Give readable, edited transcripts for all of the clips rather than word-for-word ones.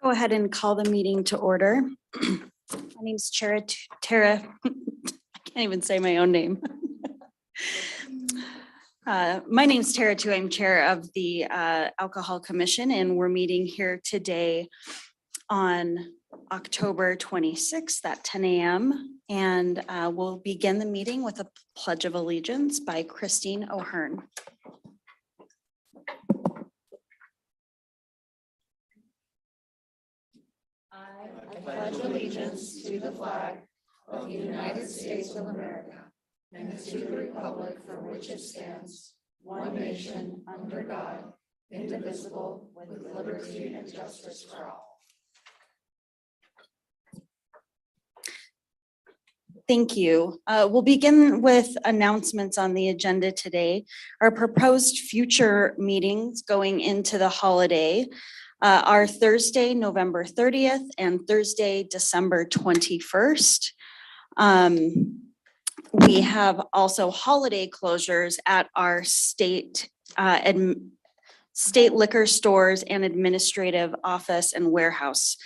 Go ahead and call the meeting to order. My name's Tara. I can't even say my own name. My name's Tara too. I'm chair of the Alcohol Commission, and we're meeting here today on October 26th at 10 a.m. And we'll begin the meeting with a Pledge of Allegiance by Christine O'Hearn. I pledge allegiance to the flag of the United States of America and to the republic for which it stands, one nation, under God, indivisible, with liberty and justice for all. Thank you. We'll begin with announcements on the agenda today. Our proposed future meetings going into the holiday are Thursday, November 30th and Thursday, December 21st. We have also holiday closures at our state liquor stores and administrative office and warehouse.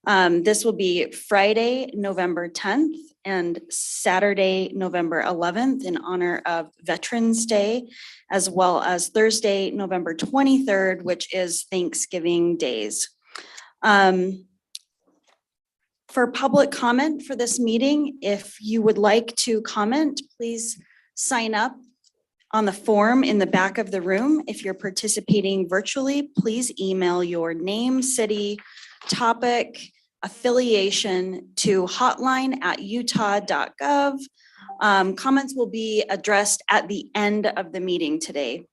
This will be Friday, November 10th and Saturday, November 11th in honor of Veterans Day, as well as Thursday, November 23rd, which is Thanksgiving days. For public comment for this meeting, if you would like to comment, please sign up on the form in the back of the room. If you're participating virtually, please email your name, city, topic, affiliation to hotline@utah.gov. Comments will be addressed at the end of the meeting today.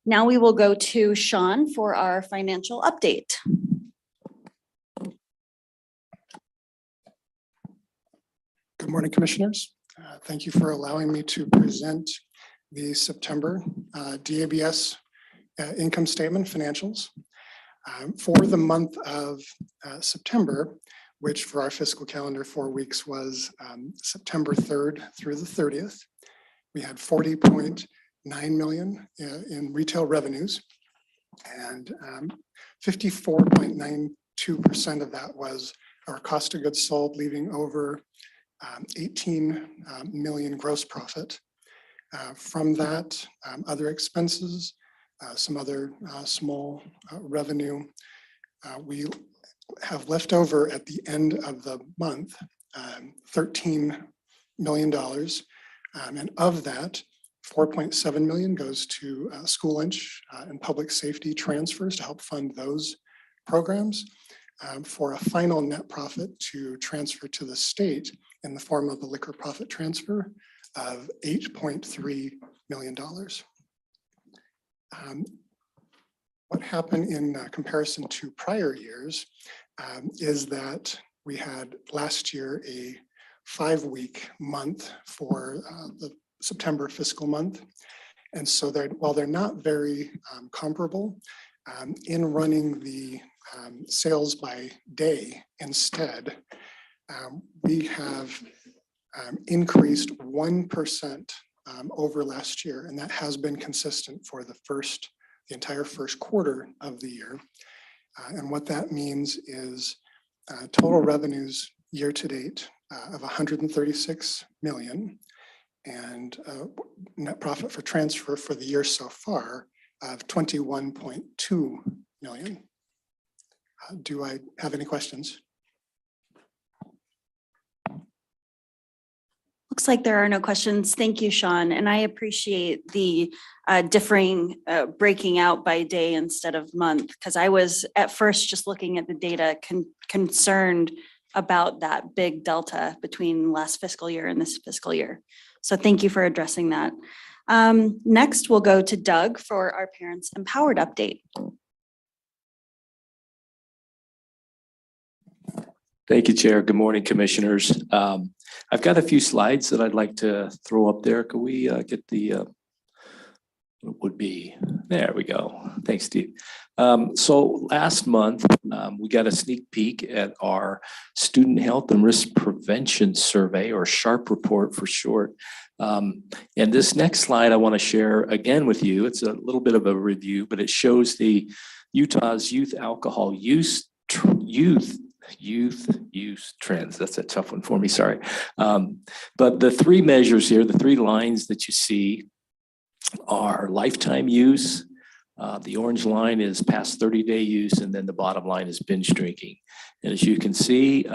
Now we will go to Sean for our financial update. Good morning, Commissioners. Thank you for allowing me to present the September DABS income statement financials. For the month of September, which for our fiscal calendar 4 weeks was September 3rd through the 30th, we had $40.9 million in retail revenues, and 54.92% of that was our cost of goods sold, leaving over 18 million gross profit. From that, other expenses, some other small revenue. We have left over at the end of the month $13 million. And of that, 4.7 million goes to school lunch and public safety transfers to help fund those programs, for a final net profit to transfer to the state in the form of a liquor profit transfer of $8.3 million. What happened in comparison to prior years is that we had last year a 5-week month for the September fiscal month. And so while they're not very comparable, in running the sales by day instead, we have increased 1% over last year, and that has been consistent for the entire first quarter of the year. And what that means is total revenues year to date of 136 million, and net profit for transfer for the year so far of 21.2 million. Do I have any questions? Looks like there are no questions. Thank you, Sean. And I appreciate the breaking out by day instead of month, because I was at first just looking at the data concerned about that big delta between last fiscal year and this fiscal year. So thank you for addressing that. Next, we'll go to Doug for our Parents Empowered update. Thank you, Chair. Good morning, Commissioners. I've got a few slides that I'd like to throw up there. Could we get the, there we go. Thanks, Steve. So last month, we got a sneak peek at our Student Health and Risk Prevention Survey, or SHARP report for short. And this next slide I want to share again with you. It's a little bit of a review, but it shows the Utah's youth alcohol use use trends. That's a tough one for me, sorry. But the three measures here, the three lines that you see are lifetime use. The orange line is past 30-day use, and then the bottom line is binge drinking. And as you can see,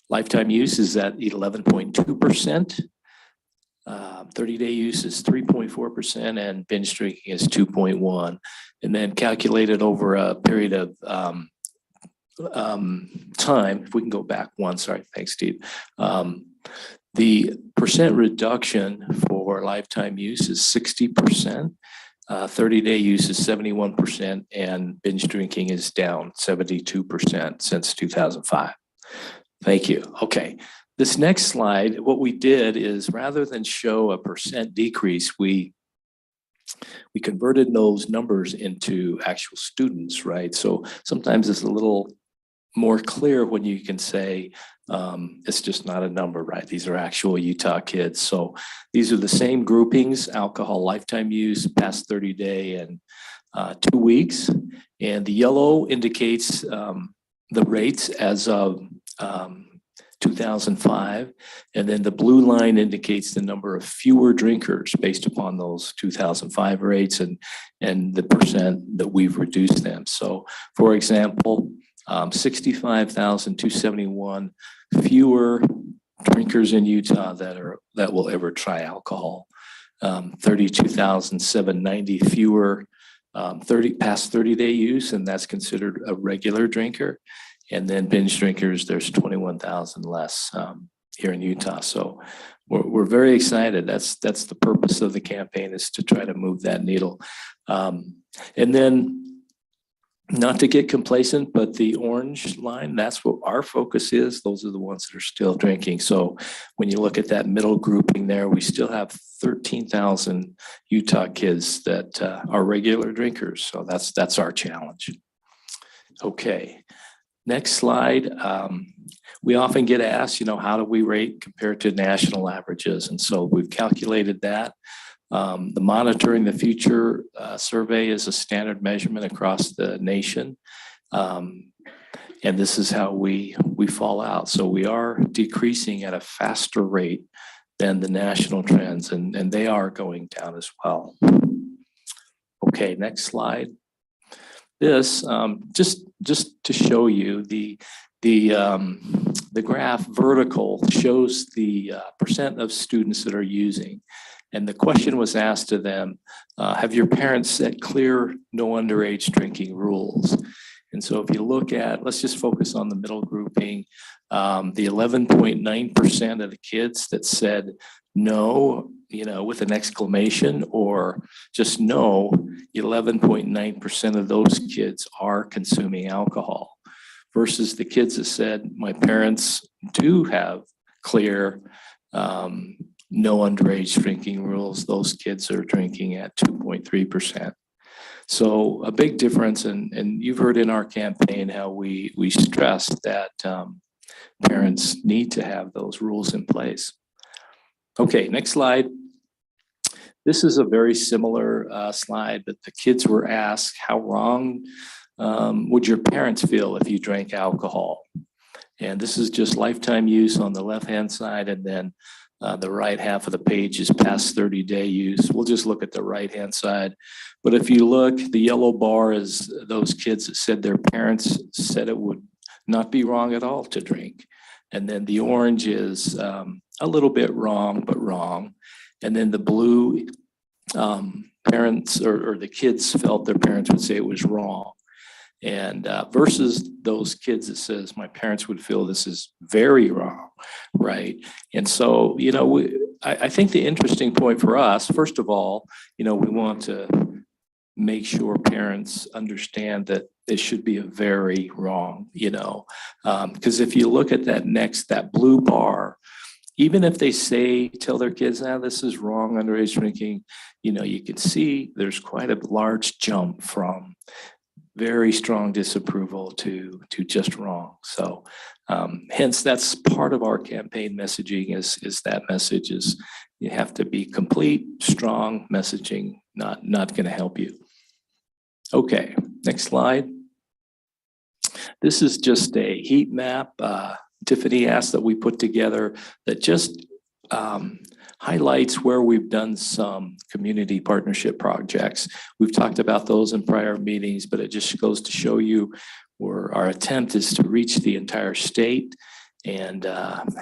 lifetime use is at 11.2%. 30-day use is 3.4%, and binge drinking is 2.1%. And then calculated over a period of time, if we can go back one, sorry, thanks, Steve. The percent reduction for lifetime use is 60%. 30-day use is 71%, and binge drinking is down 72% since 2005. Thank you. Okay. This next slide, what we did is rather than show a percent decrease, we converted those numbers into actual students, right? So sometimes it's a little more clear when you can say it's just not a number, right? These are actual Utah kids. So these are the same groupings: alcohol lifetime use, past 30-day, and 2 weeks. And the yellow indicates the rates as of 2005, and then the blue line indicates the number of fewer drinkers based upon those 2005 rates and the percent that we've reduced them. So, for example, 65,271 fewer drinkers in Utah that will ever try alcohol. 32,790 fewer past 30-day use, and that's considered a regular drinker. And then binge drinkers, there's 21,000 less here in Utah. So we're very excited. That's the purpose of the campaign, is to try to move that needle. And then, not to get complacent, but the orange line, that's what our focus is. Those are the ones that are still drinking. So when you look at that middle grouping there, we still have 13,000 Utah kids that are regular drinkers. So that's our challenge. Okay. Next slide. We often get asked, how do we rate compared to national averages? And so we've calculated that. The Monitoring the Future survey is a standard measurement across the nation. And this is how we fall out. So we are decreasing at a faster rate than the national trends, and they are going down as well. Okay, next slide. This, just to show you, the graph vertical shows the percent of students that are using. And the question was asked to them, have your parents set clear no underage drinking rules? And so if you look at, let's just focus on the middle grouping, the 11.9% of the kids that said no, with an exclamation or just no, 11.9% of those kids are consuming alcohol, versus the kids that said, my parents do have clear no underage drinking rules. Those kids are drinking at 2.3%. So a big difference, and you've heard in our campaign how we stress that parents need to have those rules in place. Okay, next slide. This is a very similar slide, but the kids were asked, how wrong would your parents feel if you drank alcohol? And this is just lifetime use on the left-hand side, and then the right half of the page is past 30-day use. We'll just look at the right-hand side. But if you look, the yellow bar is those kids that said their parents said it would not be wrong at all to drink. And then the orange is a little bit wrong, but wrong. And then the blue, parents or the kids felt their parents would say it was wrong. And versus those kids that says my parents would feel this is very wrong, right? And so, I think the interesting point for us, first of all, we want to make sure parents understand that it should be a very wrong, because if you look at that blue bar, even if they tell their kids, this is wrong, underage drinking, you can see there's quite a large jump from very strong disapproval to just wrong. So hence that's part of our campaign messaging is that message is you have to be complete, strong messaging, not going to help you. Okay, next slide. This is just a heat map Tiffany asked that we put together that just highlights where we've done some community partnership projects. We've talked about those in prior meetings, but it just goes to show you where our attempt is to reach the entire state and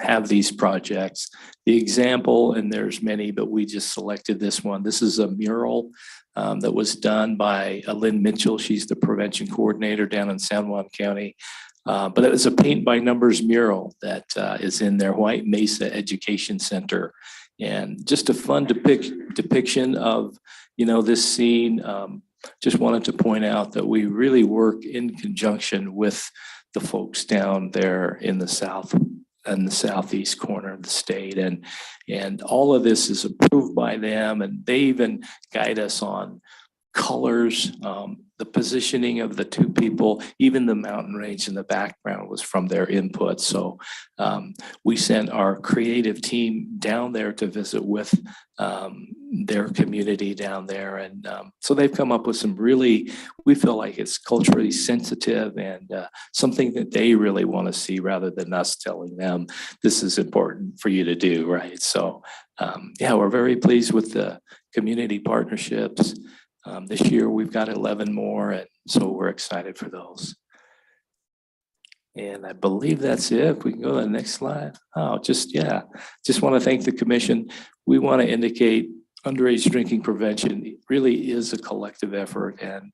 have these projects. The example, and there's many, but we just selected this one. This is a mural that was done by Lynn Mitchell. She's the prevention coordinator down in San Juan County. But it was a paint by numbers mural that is in their White Mesa Education Center. And just a fun depiction of, this scene. Just wanted to point out that we really work in conjunction with the folks down there in the south and the southeast corner of the state. And all of this is approved by them, and they even guide us on colors, the positioning of the two people, even the mountain range in the background was from their input. So we sent our creative team down there to visit with their community down there. And so they've come up with some really, we feel like it's culturally sensitive and something that they really want to see rather than us telling them this is important for you to do, right? So yeah, we're very pleased with the community partnerships. This year, we've got 11 more, and so we're excited for those. And I believe that's it. If we can go to the next slide. Just want to thank the commission. We want to indicate underage drinking prevention really is a collective effort, and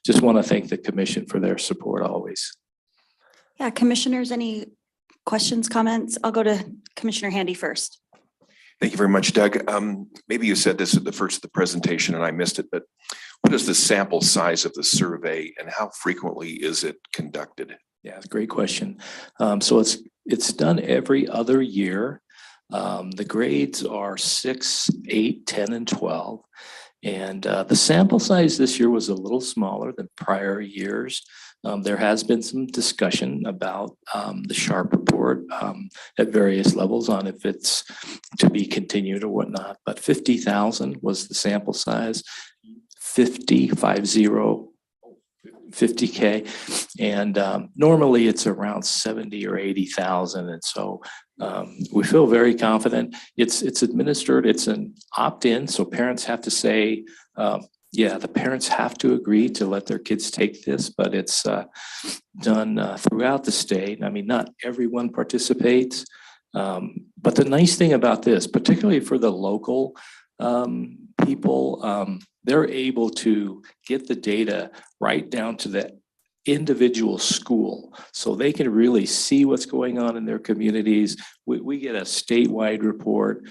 just want to thank the commission for their support always. Yeah, commissioners, any questions, comments? I'll go to Commissioner Handy first. Thank you very much, Doug. Maybe you said this at the first of the presentation and I missed it, but what is the sample size of the survey and how frequently is it conducted? Yeah, great question. So it's done every other year. The grades are 6, 8, 10, and 12. And the sample size this year was a little smaller than prior years. There has been some discussion about the SHARP report at various levels on if it's to be continued or whatnot, but 50,000 was the sample size, 50K. And normally it's around 70 or 80,000. And so we feel very confident. It's administered, it's an opt-in. So parents have to say, the parents have to agree to let their kids take this, but it's done throughout the state. I mean, not everyone participates, but the nice thing about this, particularly for the local people, they're able to get the data right down to the individual school. So they can really see what's going on in their communities. We get a statewide report.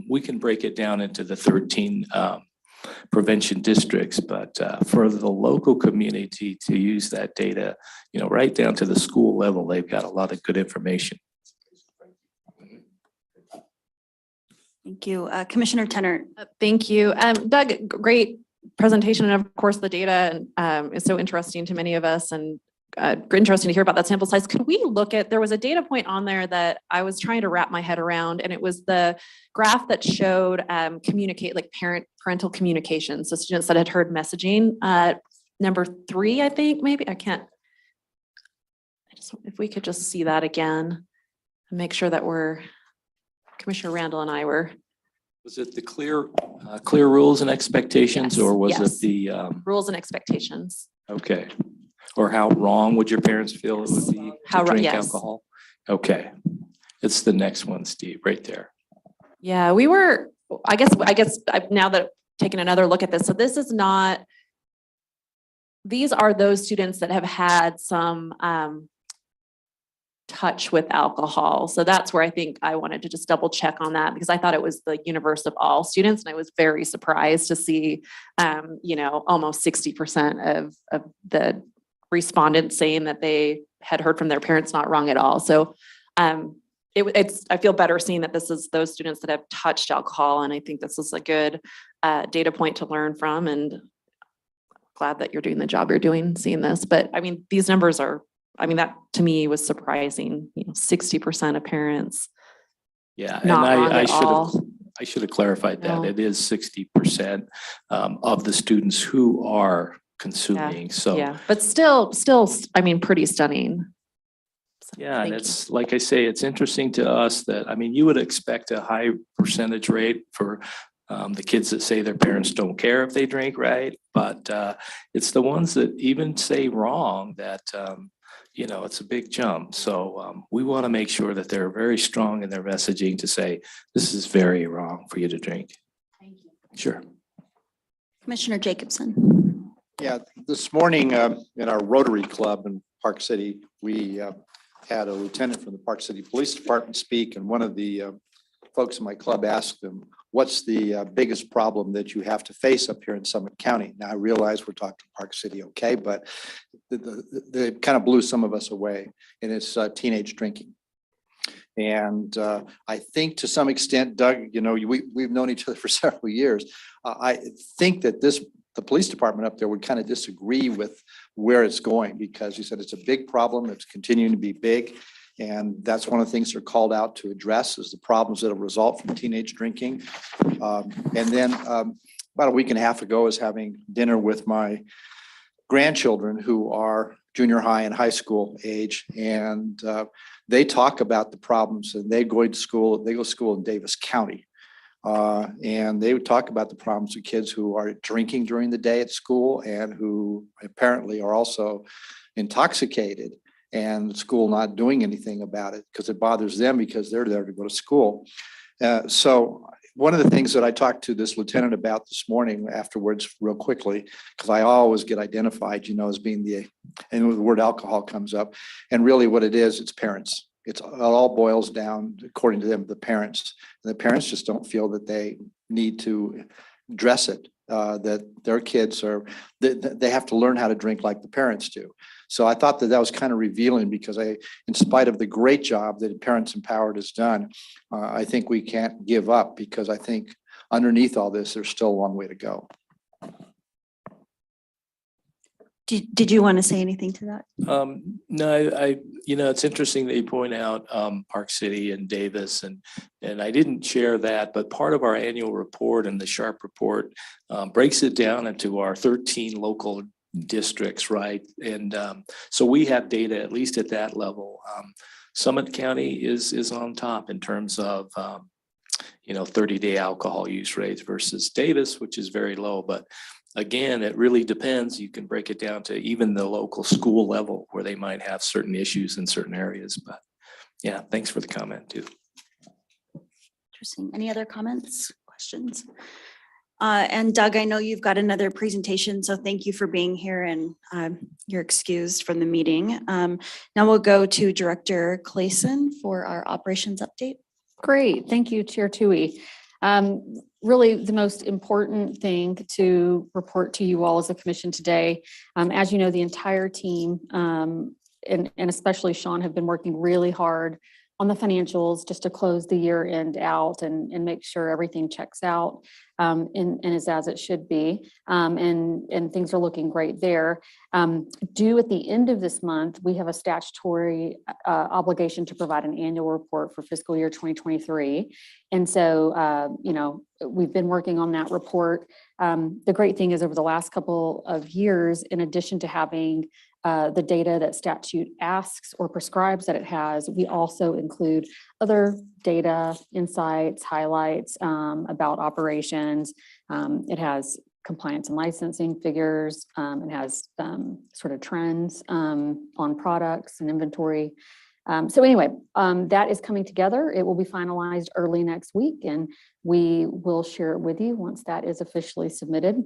We can break it down into the 13 prevention districts, but for the local community to use that data, right down to the school level, they've got a lot of good information. Thank you. Commissioner Tenner. Thank you. Doug, great presentation. And of course, the data is so interesting to many of us and interesting to hear about that sample size. Could we look at, there was a data point on there that I was trying to wrap my head around, and it was the graph that showed parental communication. So students that had heard messaging, number 3, I think, maybe, if we could just see that again and make sure that Commissioner Randall and I were. Was it the clear rules and expectations, Yes, or was yes. it the Rules and expectations? okay, or how wrong would your parents feel it would be to drink alcohol? Okay, it's the next one, Steve, right there. Yeah, we were. I guess now that I've taken another look at this, so this is not. These are those students that have had some touch with alcohol. So that's where I think I wanted to just double check on that, because I thought it was the universe of all students. And I was very surprised to see, almost 60% of the respondents saying that they had heard from their parents not wrong at all. So I feel better seeing that this is those students that have touched alcohol. And I think this is a good data point to learn from, and glad that you're doing the job you're doing, seeing this. But I mean, these numbers are, that to me was surprising, 60% of parents. Yeah, Not and wrong at all. I should have clarified that. No. It is 60% of the students who are consuming. So, Yeah, but still, I mean, pretty stunning. So, yeah, and thank you. it's like I say, it's interesting to us that, I mean, you would expect a high percentage rate for the kids that say their parents don't care if they drink, right? But it's the ones that even say wrong that, it's a big jump. So we want to make sure that they're very strong in their messaging to say, this is very wrong for you to drink. Thank you. Sure. Commissioner Jacobson. Yeah, this morning in our Rotary Club in Park City, we had a lieutenant from the Park City Police Department speak, and one of the folks in my club asked him, what's the biggest problem that you have to face up here in Summit County? Now, I realize we're talking Park City, okay, but it kind of blew some of us away, and it's teenage drinking. And I think to some extent, Doug, we've known each other for several years. I think that the police department up there would kind of disagree with where it's going, because he said it's a big problem. It's continuing to be big. And that's one of the things they're called out to address, is the problems that will result from teenage drinking. And then about a week and a half ago, I was having dinner with my grandchildren who are junior high and high school age. And they talk about the problems, and they go to school in Davis County. And they would talk about the problems of kids who are drinking during the day at school and who apparently are also intoxicated, and school not doing anything about it because it bothers them because they're there to go to school. So one of the things that I talked to this lieutenant about this morning afterwards, real quickly, because I always get identified, as being and the word alcohol comes up, and really what it is, it's parents. It all boils down, according to them, the parents. And the parents just don't feel that they need to address it, that their kids they have to learn how to drink like the parents do. So I thought that was kind of revealing, because in spite of the great job that Parents Empowered has done, I think we can't give up, because I think underneath all this, there's still a long way to go. Did you want to say anything to that? No, it's interesting that you point out Park City and Davis, and I didn't share that, but part of our annual report and the Sharp report breaks it down into our 13 local districts, right? And so we have data at least at that level. Summit County is on top in terms of 30-day alcohol use rates versus Davis, which is very low. But again, it really depends. You can break it down to even the local school level where they might have certain issues in certain areas. But yeah, thanks for the comment too. Interesting. Any other comments, questions? And Doug, I know you've got another presentation, so thank you for being here, and you're excused from the meeting. Now we'll go to Director Clayson for our operations update. Great. Thank you, Chair Tui. Really, the most important thing to report to you all as a commission today, as you know, the entire team, and especially Sean, have been working really hard on the financials just to close the year end out and make sure everything checks out and is as it should be. And things are looking great there. Due at the end of this month, we have a statutory obligation to provide an annual report for fiscal year 2023. And so, we've been working on that report. The great thing is, over the last couple of years, in addition to having the data that statute asks or prescribes that it has, we also include other data, insights, highlights about operations. It has compliance and licensing figures. It has sort of trends on products and inventory. So anyway, that is coming together. It will be finalized early next week, and we will share it with you once that is officially submitted.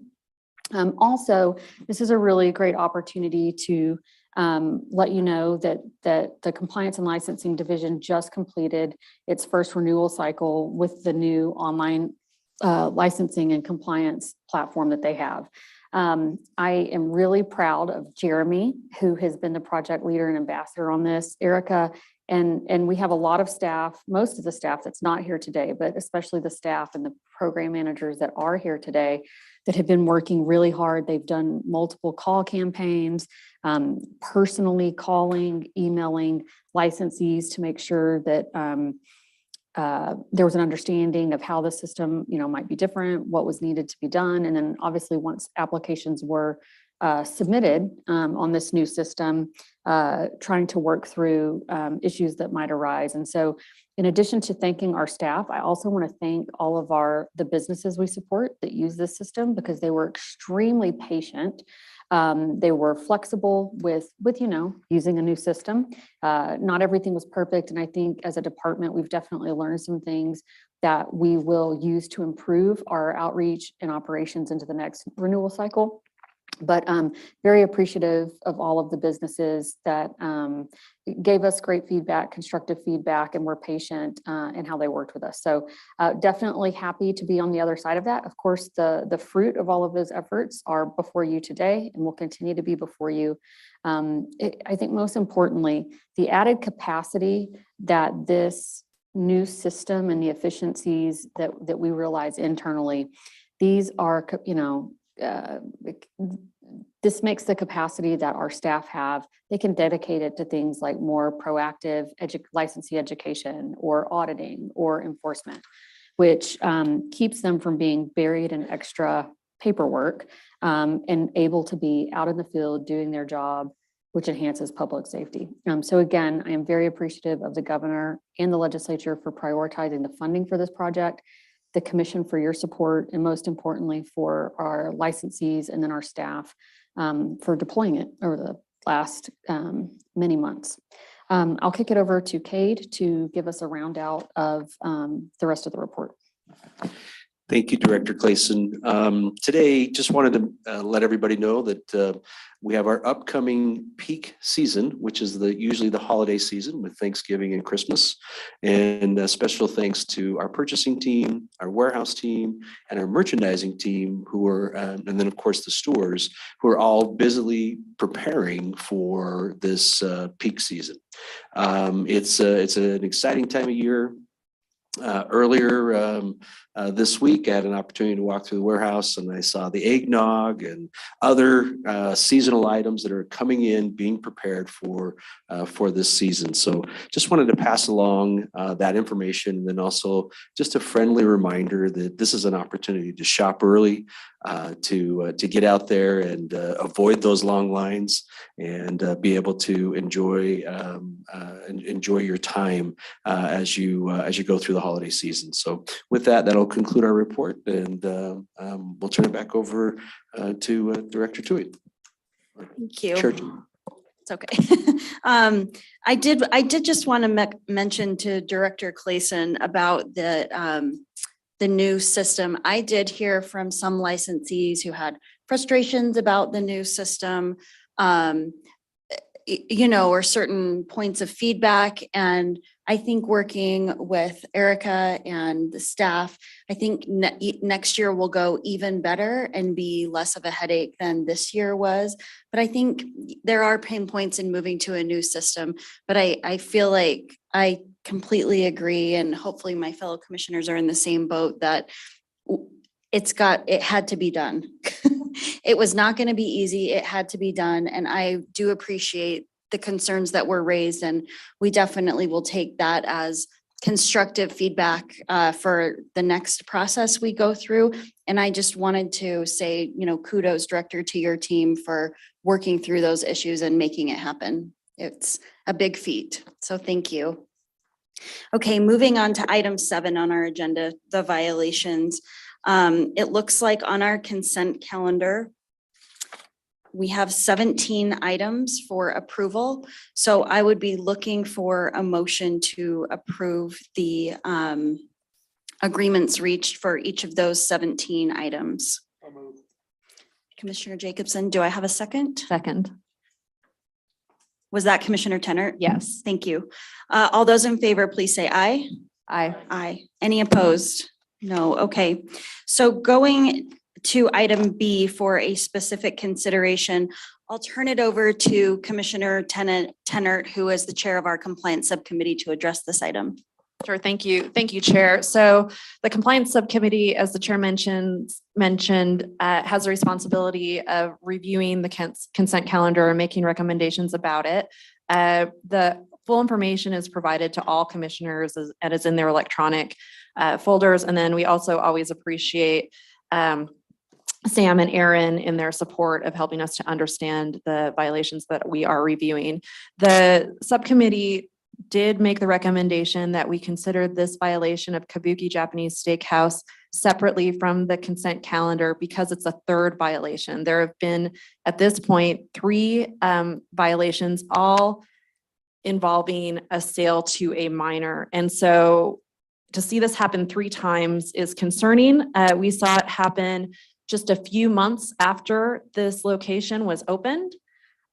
Also, this is a really great opportunity to let you know that the Compliance and Licensing Division just completed its first renewal cycle with the new online licensing and compliance platform that they have. I am really proud of Jeremy, who has been the project leader and ambassador on this, Erica, and we have a lot of staff, most of the staff that's not here today, but especially the staff and the program managers that are here today that have been working really hard. They've done multiple call campaigns, personally calling, emailing licensees to make sure that there was an understanding of how the system, might be different, what was needed to be done. And then obviously once applications were submitted on this new system, trying to work through issues that might arise. And so in addition to thanking our staff, I also want to thank all of the businesses we support that use this system, because they were extremely patient. They were flexible with using a new system. Not everything was perfect. And I think as a department, we've definitely learned some things that we will use to improve our outreach and operations into the next renewal cycle. But very appreciative of all of the businesses that gave us great feedback, constructive feedback, and were patient in how they worked with us. So definitely happy to be on the other side of that. Of course, the fruit of all of those efforts are before you today and will continue to be before you. I think most importantly, the added capacity that this new system and the efficiencies that we realize internally, these are, this makes the capacity that our staff have. They can dedicate it to things like more proactive licensee education or auditing or enforcement, which keeps them from being buried in extra paperwork and able to be out in the field doing their job, which enhances public safety. So again, I am very appreciative of the governor and the legislature for prioritizing the funding for this project, the commission for your support, and most importantly for our licensees and then our staff for deploying it over the last many months. I'll kick it over to Cade to give us a round out of the rest of the report. Thank you, Director Clayson. Today, just wanted to let everybody know that we have our upcoming peak season, which is usually the holiday season with Thanksgiving and Christmas. And a special thanks to our purchasing team, our warehouse team, and our merchandising team, who are, and then of course the stores, who are all busily preparing for this peak season. It's an exciting time of year. Earlier this week, I had an opportunity to walk through the warehouse, and I saw the eggnog and other seasonal items that are coming in, being prepared for this season. So just wanted to pass along that information, and then also just a friendly reminder that this is an opportunity to shop early, to get out there and avoid those long lines, and be able to enjoy your time as you go through the holiday season. So with that, that'll conclude our report, and we'll turn it back over to Director Tui. Thank you. Chair. It's okay. I did just want to mention to Director Clayson about the new system. I did hear from some licensees who had frustrations about the new system, or certain points of feedback. And I think working with Erica and the staff, I think next year will go even better and be less of a headache than this year was. But I think there are pain points in moving to a new system, but I feel like I completely agree, and hopefully my fellow commissioners are in the same boat, that it had to be done. It was not going to be easy. It had to be done. And I do appreciate the concerns that were raised, and we definitely will take that as constructive feedback for the next process we go through. And I just wanted to say, kudos, Director, to your team for working through those issues and making it happen. It's a big feat. So thank you. Okay, moving on to item 7 on our agenda, the violations. It looks like on our consent calendar, we have 17 items for approval. So I would be looking for a motion to approve the agreements reached for each of those 17 items. Commissioner Jacobson, do I have a second? Second. Was that Commissioner Tenert? Yes. Thank you. All those in favor, please say aye. Aye. Aye. Any opposed? No. Okay. So going to item B for a specific consideration, I'll turn it over to Commissioner Tenert, who is the chair of our compliance subcommittee, to address this item. Sure. Thank you. Thank you, Chair. So the compliance subcommittee, as the chair mentioned, has a responsibility of reviewing the consent calendar and making recommendations about it. The full information is provided to all commissioners and is in their electronic folders. And then we also always appreciate Sam and Aaron in their support of helping us to understand the violations that we are reviewing. The subcommittee did make the recommendation that we consider this violation of Kabuki Japanese Steakhouse separately from the consent calendar because it's a third violation. There have been, at this point, 3 violations, all involving a sale to a minor. And so to see this happen 3 times is concerning. We saw it happen just a few months after this location was opened.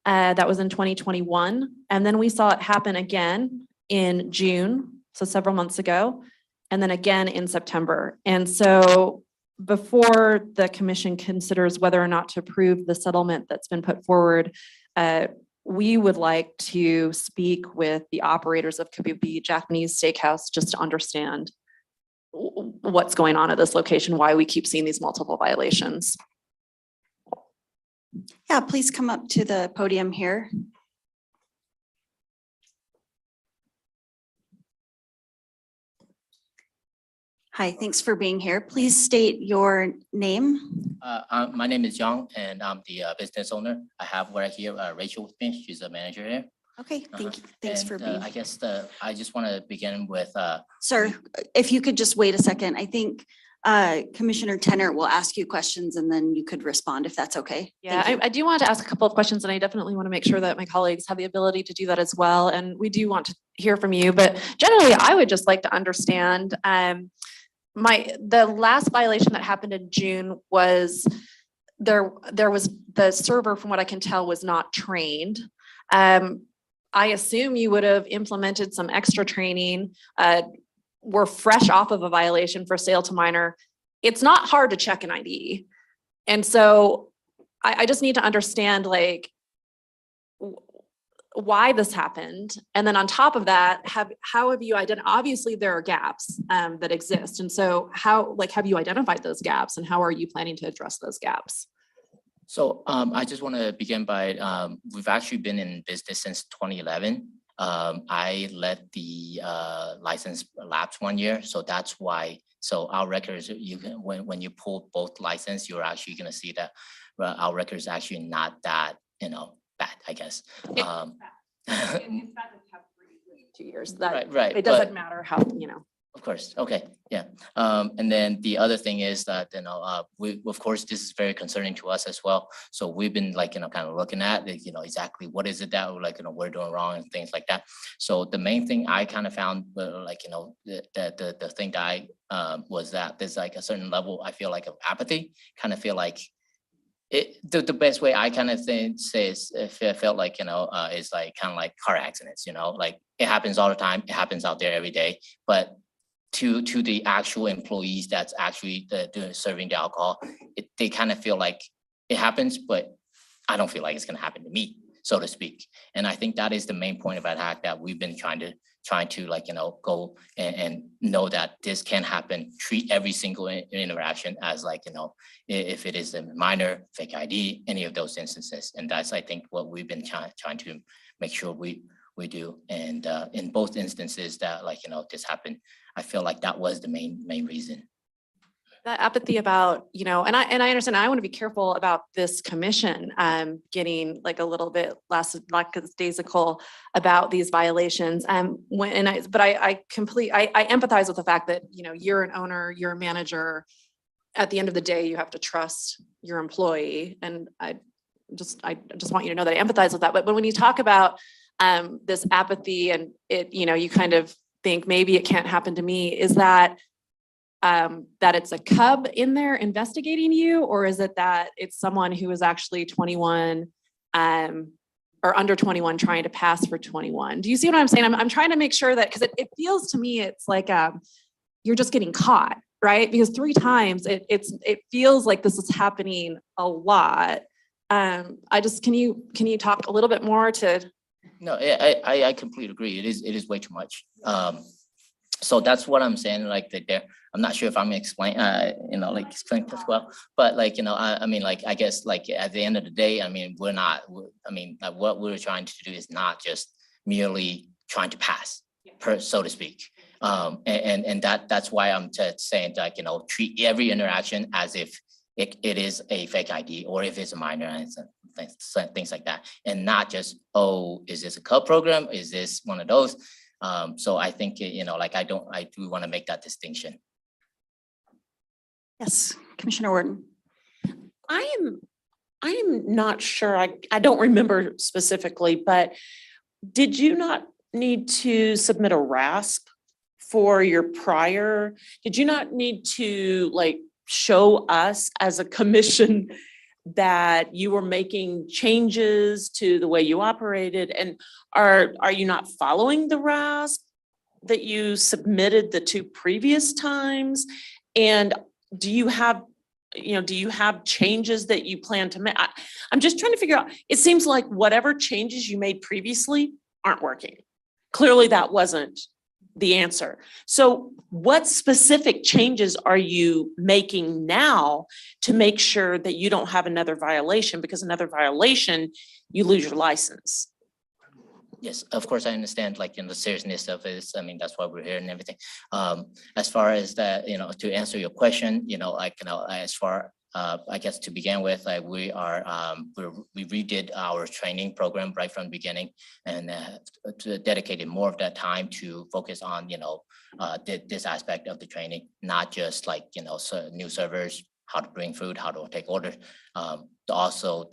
That was in 2021. And then we saw it happen again in June, so several months ago, and then again in September. And so before the commission considers whether or not to approve the settlement that's been put forward, we would like to speak with the operators of Kabuki Japanese Steakhouse just to understand what's going on at this location, why we keep seeing these multiple violations. Yeah, please come up to the podium here. Hi, thanks for being here. Please state your name. My name is John and I'm the business owner. I have right here Rachel with me. She's a manager here. Okay, thank you. Thanks for And, being I here. guess I just want to begin with Sir, if you could just wait a second, I think Commissioner Tenner will ask you questions and then you could respond if that's okay. Yeah, Thank you. I do want to ask a couple of questions and I definitely want to make sure that my colleagues have the ability to do that as well. And we do want to hear from you, but generally I would just like to understand the last violation that happened in June was there was the server, from what I can tell, was not trained. I assume you would have implemented some extra training. We're fresh off of a violation for sale to minor. It's not hard to check an ID. And so I just need to understand like why this happened. And then on top of that, how have you identified, obviously there are gaps that exist. And so how, like, have you identified those gaps and how are you planning to address those gaps? So I just want to begin by we've actually been in business since 2011. I let the license lapse 1 year, so that's why. So our records, you can when you pull both license, you're actually going to see that our records actually not that bad, I guess. It's bad to have 2 years. That Right. it doesn't matter how. Of course. Okay. Yeah. And then the other thing is that, we, of course, this is very concerning to us as well. So we've been like, kind of looking at, exactly what is it that we're doing wrong and things like that. So the main thing I kind of found, the thing that I was that there's like a certain level, I feel like, of apathy, kind of feel like the best way I kind of say is if it felt like, is like kind of like car accidents, like it happens all the time. It happens out there every day, but to the actual employees that's actually serving the alcohol, they kind of feel like it happens, but I don't feel like it's going to happen to me, so to speak. And I think that is the main point of attack that we've been trying to go and know that this can happen. Treat every single interaction as like, if it is a minor, fake ID, any of those instances. And that's, I think, what we've been trying to make sure we do. And in both instances that this happened, I feel like that was the main reason. That apathy about, and I understand, I want to be careful about this commission getting like a little bit less lackadaisical about these violations. I empathize with the fact that, you're an owner, you're a manager. At the end of the day, you have to trust your employee. And I just want you to know that I empathize with that. But when you talk about this apathy and it, you kind of think maybe it can't happen to me, is that it's a cub in there investigating you, or is it that it's someone who is actually 21 or under 21 trying to pass for 21? Do you see what I'm saying? I'm trying to make sure that, because it feels to me it's like you're just getting caught, right? Because 3 times it feels like this is happening a lot. Can you talk a little bit more to? No, I completely agree. It is way too much. So that's what I'm saying. Like there, I'm not sure if I'm explaining this well, but I guess like at the end of the day, what we're trying to do is not just merely trying to pass, so to speak. And that's why I'm saying like, treat every interaction as if it is a fake ID, or if it's a minor and things like that, and not just, oh, is this a CUB program? Is this one of those? So I think, you know, like I do want to make that distinction. Yes, Commissioner Warden. I am not sure, I don't remember specifically, but did you not need to submit a RASP for your prior? Did you not need to like show us as a commission that you were making changes to the way you operated? And are you not following the RASP that you submitted the 2 previous times? And do you have changes that you plan to make? I'm just trying to figure out, it seems like whatever changes you made previously aren't working. Clearly that wasn't the answer. So what specific changes are you making now to make sure that you don't have another violation? Because another violation, you lose your license. Yes, of course, I understand, like, the seriousness of it. I mean, that's why we're here and everything. As far as that, to answer your question, as far, I guess to begin with, like we redid our training program right from the beginning, and dedicated more of that time to focus on, this aspect of the training, not just like, new servers, how to bring food, how to take orders. Also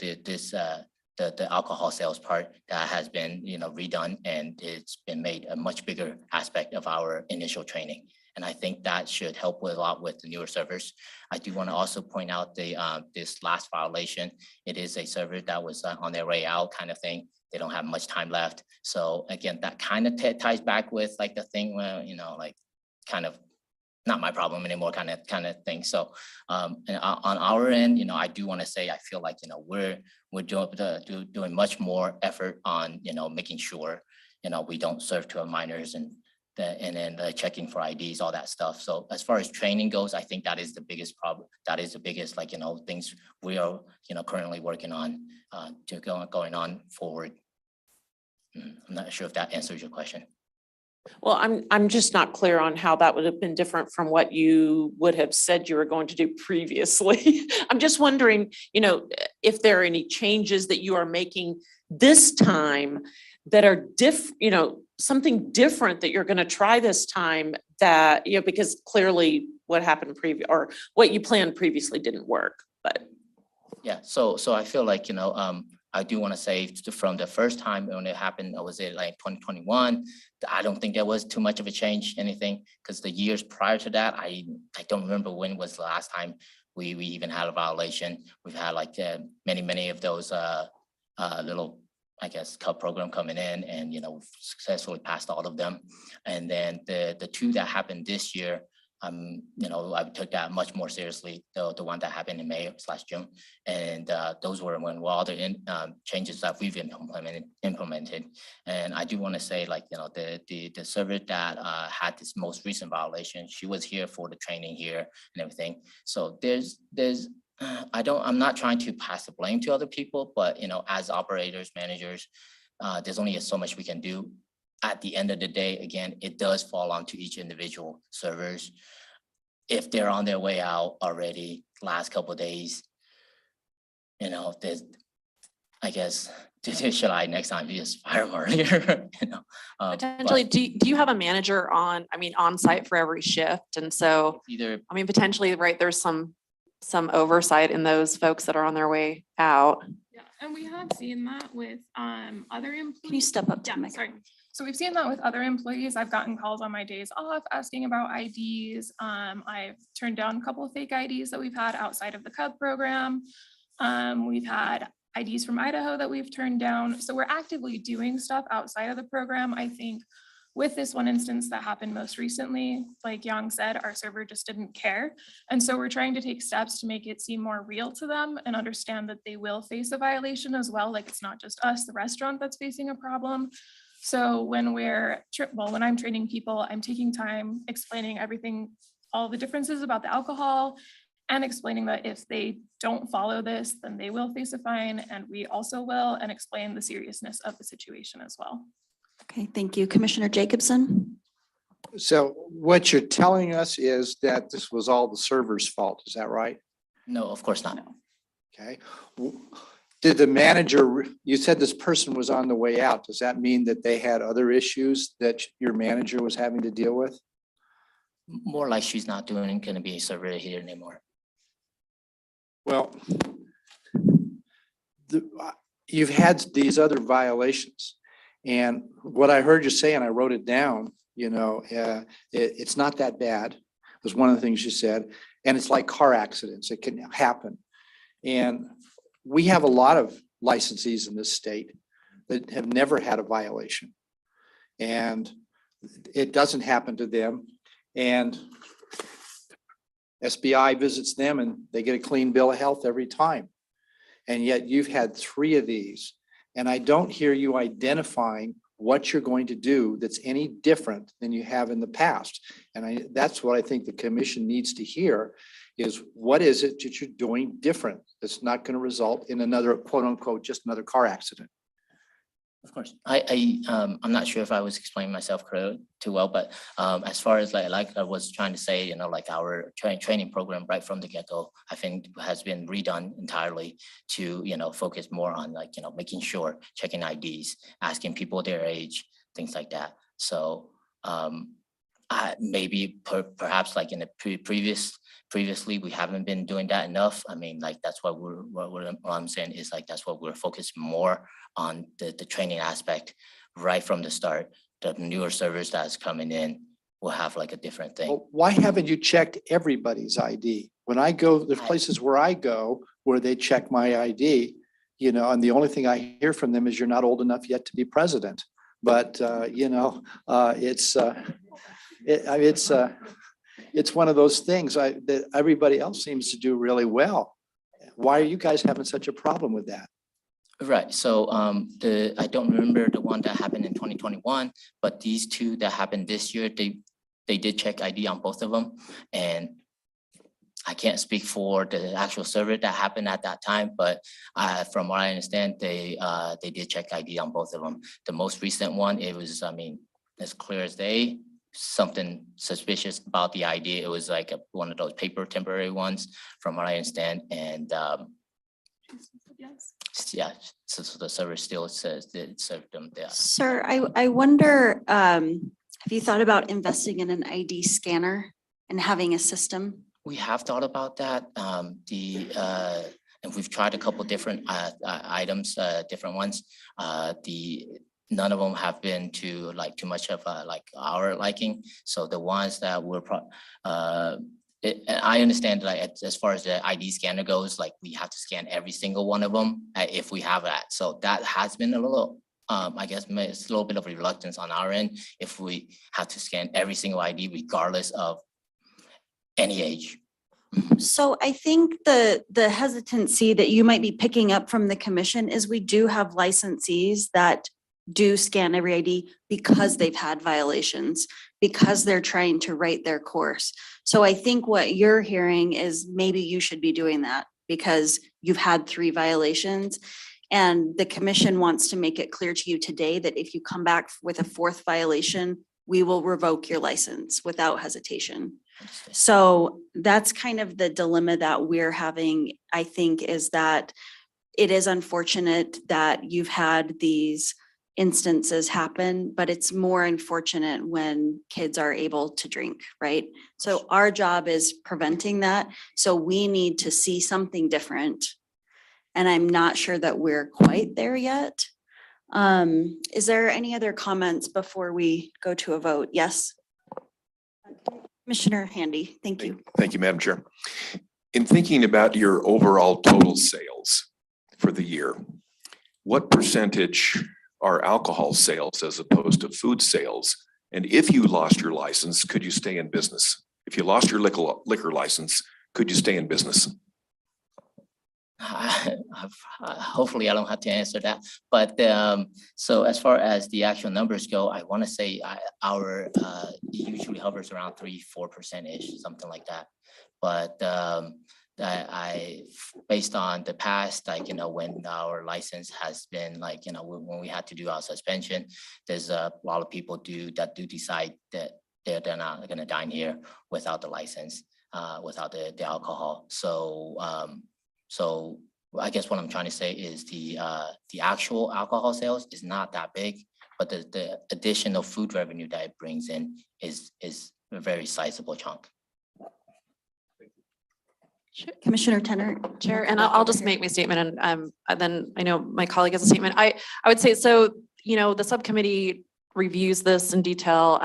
the alcohol sales part that has been, redone, and it's been made a much bigger aspect of our initial training. And I think that should help a lot with the newer servers. I do want to also point out this last violation. It is a server that was on their way out kind of thing. They don't have much time left. So again, that kind of ties back with like the thing where, like kind of not my problem anymore kind of thing. So and on our end, I do want to say, I feel like, we're doing much more effort on, making sure, we don't serve to our minors and then checking for IDs, all that stuff. So as far as training goes, I think that is the biggest problem. That is the biggest, like, things we are, currently working on going on forward. I'm not sure if that answers your question. Well, I'm just not clear on how that would have been different from what you would have said you were going to do previously. I'm just wondering, if there are any changes that you are making this time that are something different that you're going to try this time that, because clearly what happened or what you planned previously didn't work, but. Yeah, so I feel like, I do want to say from the first time when it happened, was it like 2021? I don't think there was too much of a change, anything, because the years prior to that, I don't remember when was the last time we even had a violation. We've had like many of those little, I guess, CUB program coming in, and successfully passed all of them. And then the 2 that happened this year, I took that much more seriously, the one that happened in May/June, and those were when all the changes that we've implemented. And I do want to say, like, the server that had this most recent violation, she was here for the training here and everything. So I'm not trying to pass the blame to other people, but as operators, managers, there's only so much we can do. At the end of the day, again, it does fall onto each individual servers. If they're on their way out already last couple of days, there's, I guess, should I next time just fire them earlier? Potentially, do you have a manager on site for every shift? And so, either, potentially, right, there's some oversight in those folks that are on their way out. Yeah, and we have seen that with other employees. Can you step up to Yeah, the mic? sorry. So we've seen that with other employees. I've gotten calls on my days off asking about IDs. I've turned down a couple of fake IDs that we've had outside of the CUB program. We've had IDs from Idaho that we've turned down. So we're actively doing stuff outside of the program. I think with this one instance that happened most recently, like Yang said, our server just didn't care. And so we're trying to take steps to make it seem more real to them and understand that they will face a violation as well. Like, it's not just us, the restaurant, that's facing a problem. So when when I'm training people, I'm taking time explaining everything, all the differences about the alcohol, and explaining that if they don't follow this, then they will face a fine, and we also will, and explain the seriousness of the situation as well. Okay, thank you. Commissioner Jacobson? So what you're telling us is that this was all the server's fault, is that right? No, of course not. Okay. Did the manager, you said this person was on the way out. Does that mean that they had other issues that your manager was having to deal with? More like she's not gonna be a server here anymore. Well, you've had these other violations. And what I heard you say, and I wrote it down, it's not that bad, was one of the things you said. And it's like car accidents, it can happen. And we have a lot of licensees in this state that have never had a violation. And it doesn't happen to them. And SBI visits them and they get a clean bill of health every time. And yet you've had 3 of these. And I don't hear you identifying what you're going to do that's any different than you have in the past. And that's what I think the commission needs to hear is what is it that you're doing different that's not going to result in another quote unquote, just another car accident? Of course, I'm not sure if I was explaining myself too well, but as far as like I was trying to say, like our training program right from the get-go, I think has been redone entirely to, focus more on making sure, checking IDs, asking people their age, things like that. So maybe perhaps like in the previously, we haven't been doing that enough. I mean, like that's what what I'm saying is like that's what we're focused more on the training aspect right from the start. The newer servers that's coming in will have like a different thing. Well, why haven't you checked everybody's ID? When I go, there's places where I go where they check my ID, and the only thing I hear from them is you're not old enough yet to be president. But it's one of those things that everybody else seems to do really well. Why are you guys having such a problem with that? Right. So I don't remember the one that happened in 2021, but these 2 that happened this year, they did check ID on both of them. And I can't speak for the actual server that happened at that time, but from what I understand, they did check ID on both of them. The most recent one, it was, as clear as day, something suspicious about the ID. It was like one of those paper temporary ones, from what I understand. And yeah, so the server still says that it served them there. Sir, I wonder, have you thought about investing in an ID scanner and having a system? We have thought about that. And we've tried a couple different items, different ones. None of them have been to like too much of like our liking. So the ones that were, I understand like as far as the ID scanner goes, like we have to scan every single one of them if we have that. So that has been a little, I guess it's a little bit of reluctance on our end if we have to scan every single ID regardless of any age. So I think the hesitancy that you might be picking up from the commission is we do have licensees that do scan every ID because they've had violations, because they're trying to write their course. So I think what you're hearing is maybe you should be doing that because you've had 3 violations. And the commission wants to make it clear to you today that if you come back with a 4th violation, we will revoke your license without hesitation. So that's kind of the dilemma that we're having, I think, is that it is unfortunate that you've had these instances happen, but it's more unfortunate when kids are able to drink, right? So our job is preventing that. So we need to see something different. And I'm not sure that we're quite there yet. Is there any other comments before we go to a vote? Yes. Commissioner Handy, thank you. Thank you, Madam Chair. In thinking about your overall total sales for the year, what percentage are alcohol sales as opposed to food sales? And if you lost your license, could you stay in business? If you lost your liquor license, could you stay in business? Hopefully I don't have to answer that, but so as far as the actual numbers go, I want to say our it usually hovers around 3-4% ish, something like that. But I based on the past, like when our license has been like when we had to do our suspension, there's a lot of people that do decide that they're not going to dine here without the license. without the alcohol. So so I guess what I'm trying to say is the actual alcohol sales is not that big, but the additional food revenue that it brings in is a very sizable chunk. Commissioner Tenner. Chair, and I'll just make my statement and then I know my colleague has a statement. I would say, so, you know, the subcommittee reviews this in detail.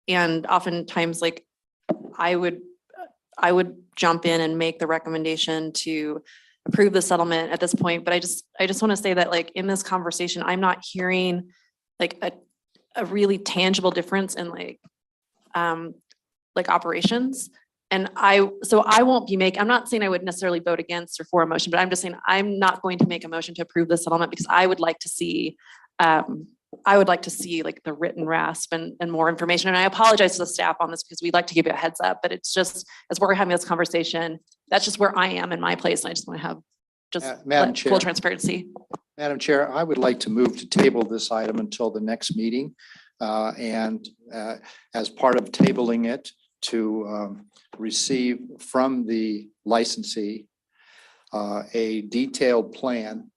And oftentimes like I would jump in and make the recommendation to approve the settlement at this point. But I just want to say that like in this conversation, I'm not hearing like a really tangible difference in like operations. And so I won't be I'm not saying I would necessarily vote against or for a motion, but I'm just saying I'm not going to make a motion to approve the settlement because I would like to see like the written RASP and more information. And I apologize to the staff on this because we'd like to give you a heads up, but it's just, as we're having this conversation, that's just where I am in my place. And I just want to have Madam Chair. full transparency. Madam Chair, I would like to move to table this item until the next meeting. And as part of tabling it, to receive from the licensee a detailed plan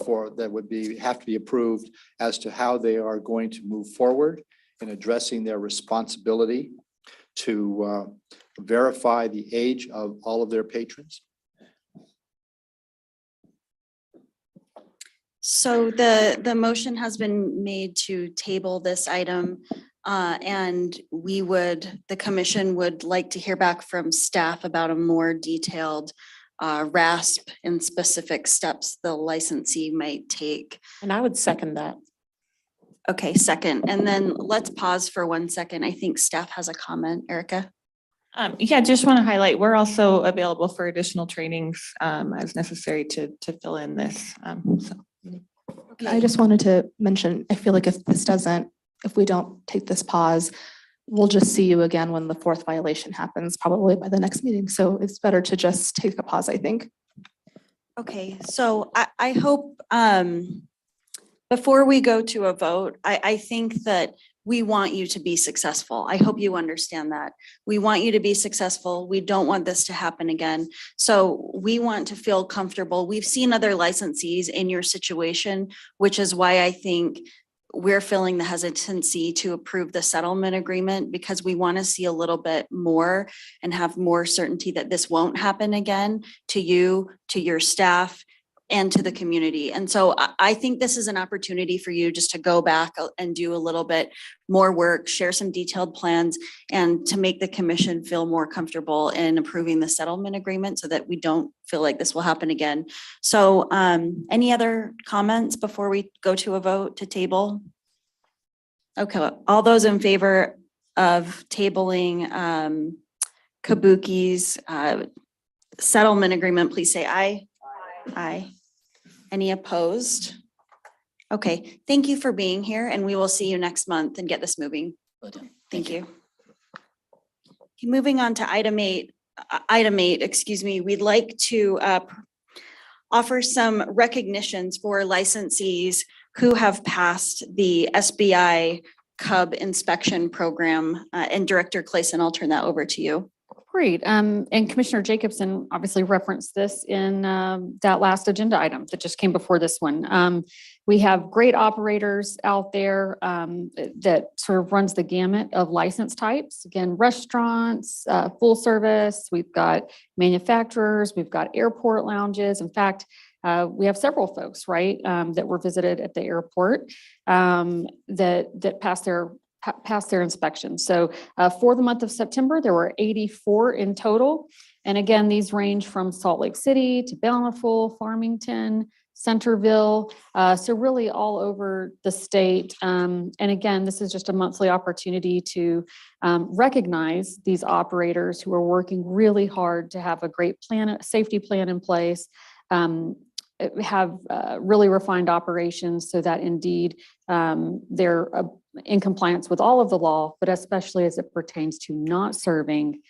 for that would have to be approved as to how they are going to move forward in addressing their responsibility to verify the age of all of their patrons. So the motion has been made to table this item. And the commission would like to hear back from staff about a more detailed RASP and specific steps the licensee might take. And I would second that. Okay, second. And then let's pause for 1 second. I think staff has a comment. Erica? Yeah, just want to highlight, we're also available for additional trainings as necessary to fill in this. I just wanted to mention, I feel like if we don't take this pause, we'll just see you again when the fourth violation happens, probably by the next meeting. So it's better to just take a pause, I think. Okay, so I hope before we go to a vote, I think that we want you to be successful. I hope you understand that. We want you to be successful. We don't want this to happen again. So we want to feel comfortable. We've seen other licensees in your situation, which is why I think we're feeling the hesitancy to approve the settlement agreement because we want to see a little bit more and have more certainty that this won't happen again to you, to your staff, and to the community. And so I think this is an opportunity for you just to go back and do a little bit more work, share some detailed plans, and to make the commission feel more comfortable in approving the settlement agreement so that we don't feel like this will happen again. So any other comments before we go to a vote to table? Okay, all those in favor of tabling Kabuki's settlement agreement, please say aye. Aye. Any opposed? Okay, thank you for being here and we will see you next month and get this moving. Thank you. Okay, moving on to item eight, excuse me, we'd like to offer some recognitions for licensees who have passed the SBI Cub inspection program. And Director Clayson, I'll turn that over to you. Great. And Commissioner Jacobson obviously referenced this in that last agenda item that just came before this one. We have great operators out there that sort of runs the gamut of license types. Again, restaurants, full service, we've got manufacturers, we've got airport lounges. In fact, we have several folks, right, that were visited at the airport that passed their inspection. So for the month of September, there were 84 in total. And again, these range from Salt Lake City to Bountiful, Farmington, Centerville, so really all over the state. And again, this is just a monthly opportunity to recognize these operators who are working really hard to have a great plan, a safety plan in place, have really refined operations so that indeed they're in compliance with all of the law, but especially as it pertains to not serving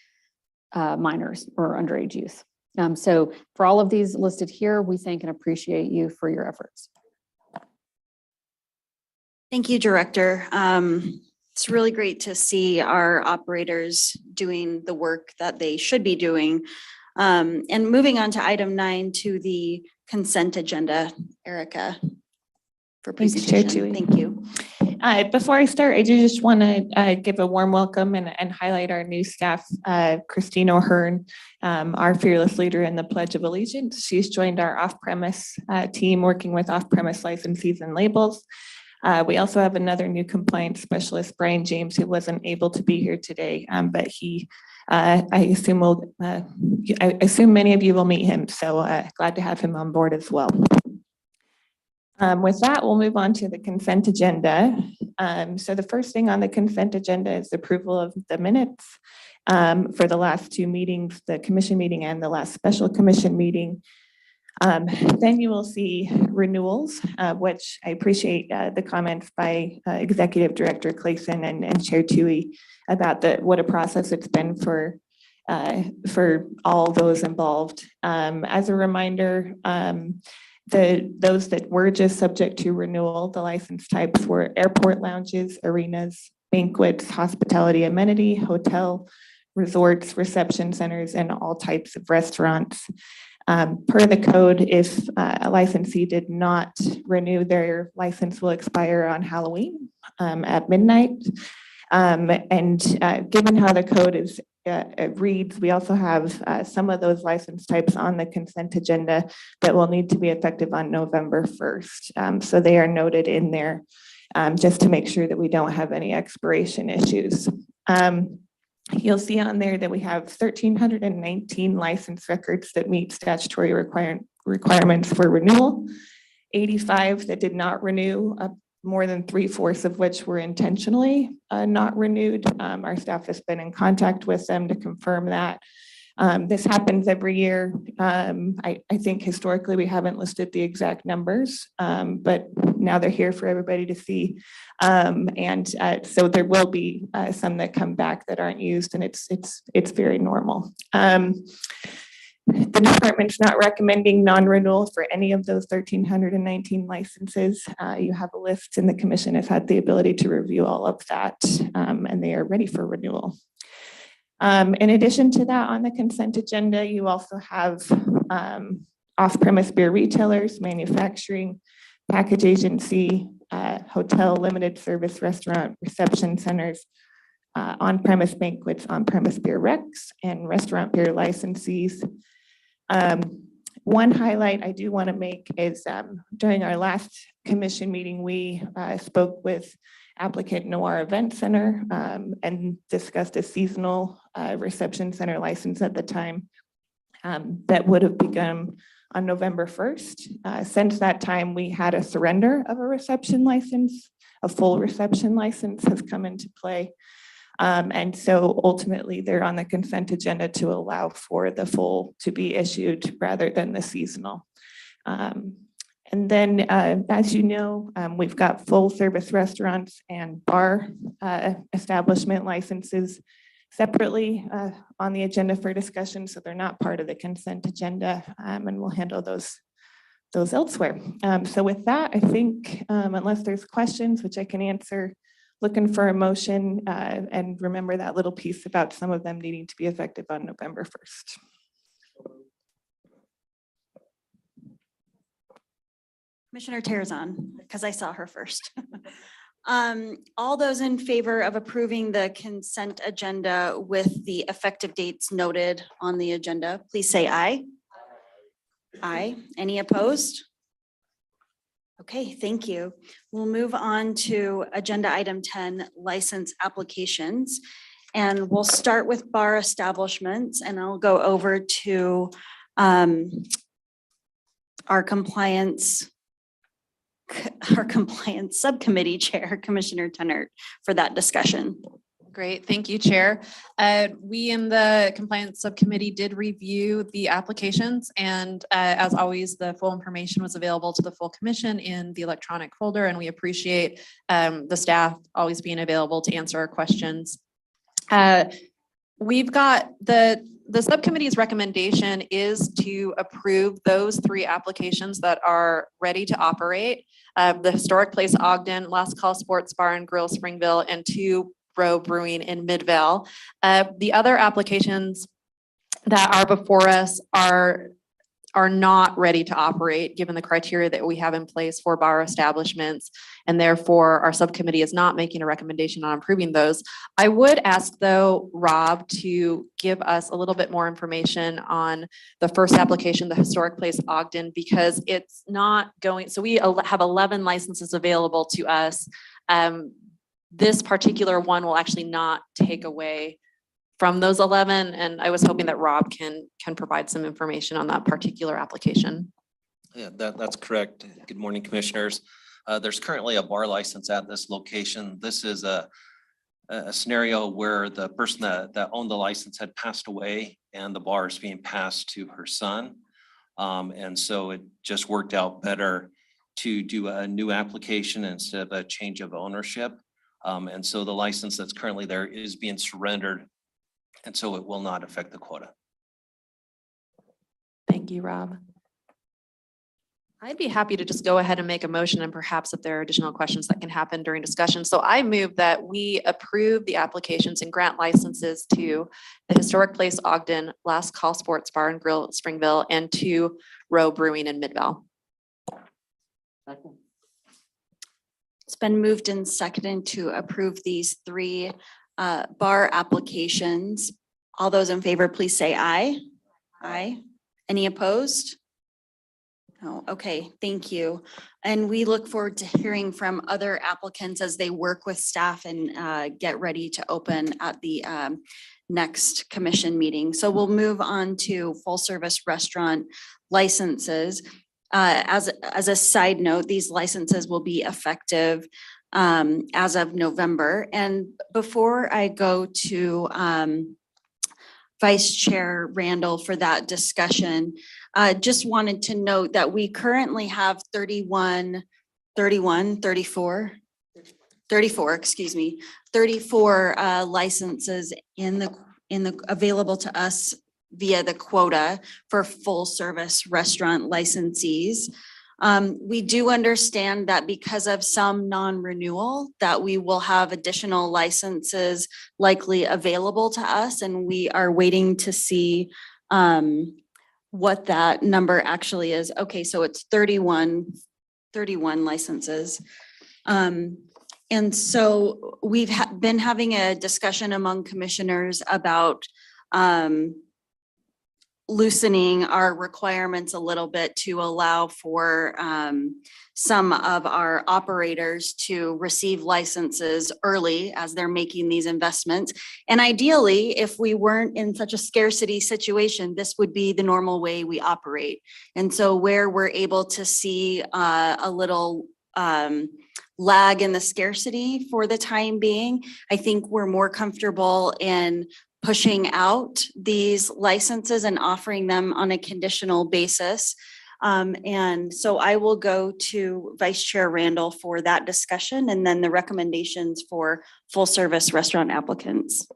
minors or underage youth. So for all of these listed here, we thank and appreciate you for your efforts. Thank you, Director. It's really great to see our operators doing the work that they should be doing. And moving on to item 9 to the consent agenda, Erica. For Thank you, Chair presentation. Tui. Thank you. Before I start, I do just want to give a warm welcome and highlight our new staff, Christine O'Hearn, our fearless leader in the Pledge of Allegiance. She's joined our off-premise team working with off-premise licensees and labels. We also have another new compliance specialist, Brian James, who wasn't able to be here today, but he, I assume many of you will meet him, so glad to have him on board as well. With that, we'll move on to the consent agenda. So the first thing on the consent agenda is the approval of the minutes for the last 2 meetings, the commission meeting and the last special commission meeting. Then you will see renewals, which I appreciate the comments by Executive Director Clayson and Chair Tui about what a process it's been for all those involved. As a reminder, those that were just subject to renewal, the license types were airport lounges, arenas, banquets, hospitality amenity, hotel, resorts, reception centers, and all types of restaurants. Per the code, if a licensee did not renew, their license will expire on Halloween at midnight. Given how the code is reads, we also have some of those license types on the consent agenda that will need to be effective on November 1st. So they are noted in there just to make sure that we don't have any expiration issues. You'll see on there that we have 1,319 license records that meet statutory requirements for renewal, 85 that did not renew, more than 3/4 of which were intentionally not renewed. Our staff has been in contact with them to confirm that. This happens every year. I think historically we haven't listed the exact numbers, but now they're here for everybody to see. So there will be some that come back that aren't used, and it's very normal. The department's not recommending non-renewal for any of those 1,319 licenses. You have a list, and the commission has had the ability to review all of that, and they are ready for renewal. In addition to that, on the consent agenda, you also have off-premise beer retailers, manufacturing, package agency, hotel, limited service restaurant, reception centers, on-premise banquets, on-premise beer recs, and restaurant beer licensees. One highlight I do want to make is during our last commission meeting, we spoke with applicant Noir Event Center and discussed a seasonal reception center license at the time that would have begun on November 1st. Since that time, we had a surrender of a reception license. A full reception license has come into play. And so ultimately they're on the consent agenda to allow for the full to be issued rather than the seasonal. And then, as you know, we've got full service restaurants and bar establishment licenses separately on the agenda for discussion, so they're not part of the consent agenda, and we'll handle those elsewhere. So with that, I think, unless there's questions, which I can answer, looking for a motion, and remember that little piece about some of them needing to be effective on November 1st. Commissioner Terzon, because I saw her first. All those in favor of approving the consent agenda with the effective dates noted on the agenda, please say aye. Aye. Any opposed? Okay, thank you. We'll move on to agenda item 10, license applications. And we'll start with bar establishments, and I'll go over to our compliance subcommittee chair, Commissioner Tennert, for that discussion. Great, thank you, Chair. We in the compliance subcommittee did review the applications, and as always, the full information was available to the full commission in the electronic folder, and we appreciate the staff always being available to answer our questions. We've got The subcommittee's recommendation is to approve those 3 applications that are ready to operate. The Historic Place Ogden, Last Call Sports Bar and Grill Springville, and 2 Row Brewing in Midvale. The other applications that are before us are not ready to operate, given the criteria that we have in place for bar establishments, and therefore our subcommittee is not making a recommendation on approving those. I would ask, though, Rob to give us a little bit more information on the first application, the Historic Place Ogden, because it's not going, so we have 11 licenses available to us. This particular one will actually not take away from those 11, and I was hoping that Rob can provide some information on that particular application. Yeah, that's correct. Good morning, commissioners. There's currently a bar license at this location. This is a scenario where the person that owned the license had passed away and the bar is being passed to her son. And so it just worked out better to do a new application instead of a change of ownership. And so the license that's currently there is being surrendered, and so it will not affect the quota. Thank you, Rob. I'd be happy to just go ahead and make a motion, and perhaps if there are additional questions that can happen during discussion. So I move that we approve the applications and grant licenses to the Historic Place Ogden, Last Call Sports Bar and Grill Springville, and 2 Row Brewing in Midvale. It's been moved and seconded to approve these 3 bar applications. All those in favor, please say aye. Aye. Any opposed? No. Okay, thank you. And we look forward to hearing from other applicants as they work with staff and get ready to open at the next commission meeting. So we'll move on to full service restaurant licenses. As a side note, these licenses will be effective as of November. And before I go to Vice Chair Randall for that discussion, just wanted to note that we currently have 34 licenses in the available to us via the quota for full service restaurant licensees. We do understand that because of some non-renewal, that we will have additional licenses likely available to us, and we are waiting to see what that number actually is. Okay, so it's 31 licenses. And so we've been having a discussion among commissioners about loosening our requirements a little bit to allow for some of our operators to receive licenses early as they're making these investments. And ideally, if we weren't in such a scarcity situation, this would be the normal way we operate. And so where we're able to see a little lag in the scarcity for the time being, I think we're more comfortable in pushing out these licenses and offering them on a conditional basis. And so I will go to Vice Chair Randall for that discussion and then the recommendations for full service restaurant applicants.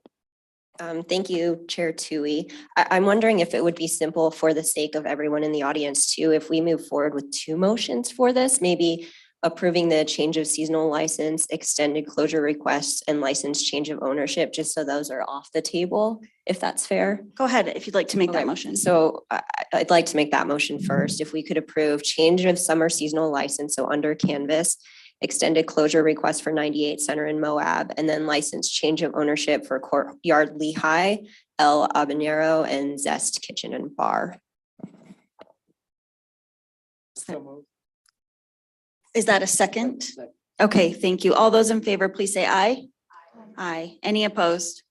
Thank you, Chair Tui. I'm wondering if it would be simple for the sake of everyone in the audience too, if we move forward with 2 motions for this, maybe approving the change of seasonal license, extended closure requests, and license change of ownership, just so those are off the table, if that's fair. Go ahead if you'd like to make that Okay, motion. So I'd like to make that motion first. If we could approve change of summer seasonal license, so under canvas, extended closure request for 98 Center in Moab, and then license change of ownership for Courtyard Lehigh, El Habanero, and Zest Kitchen and Bar. Is that a second? Okay, thank you. All those in favor, please say aye. Aye. Any opposed?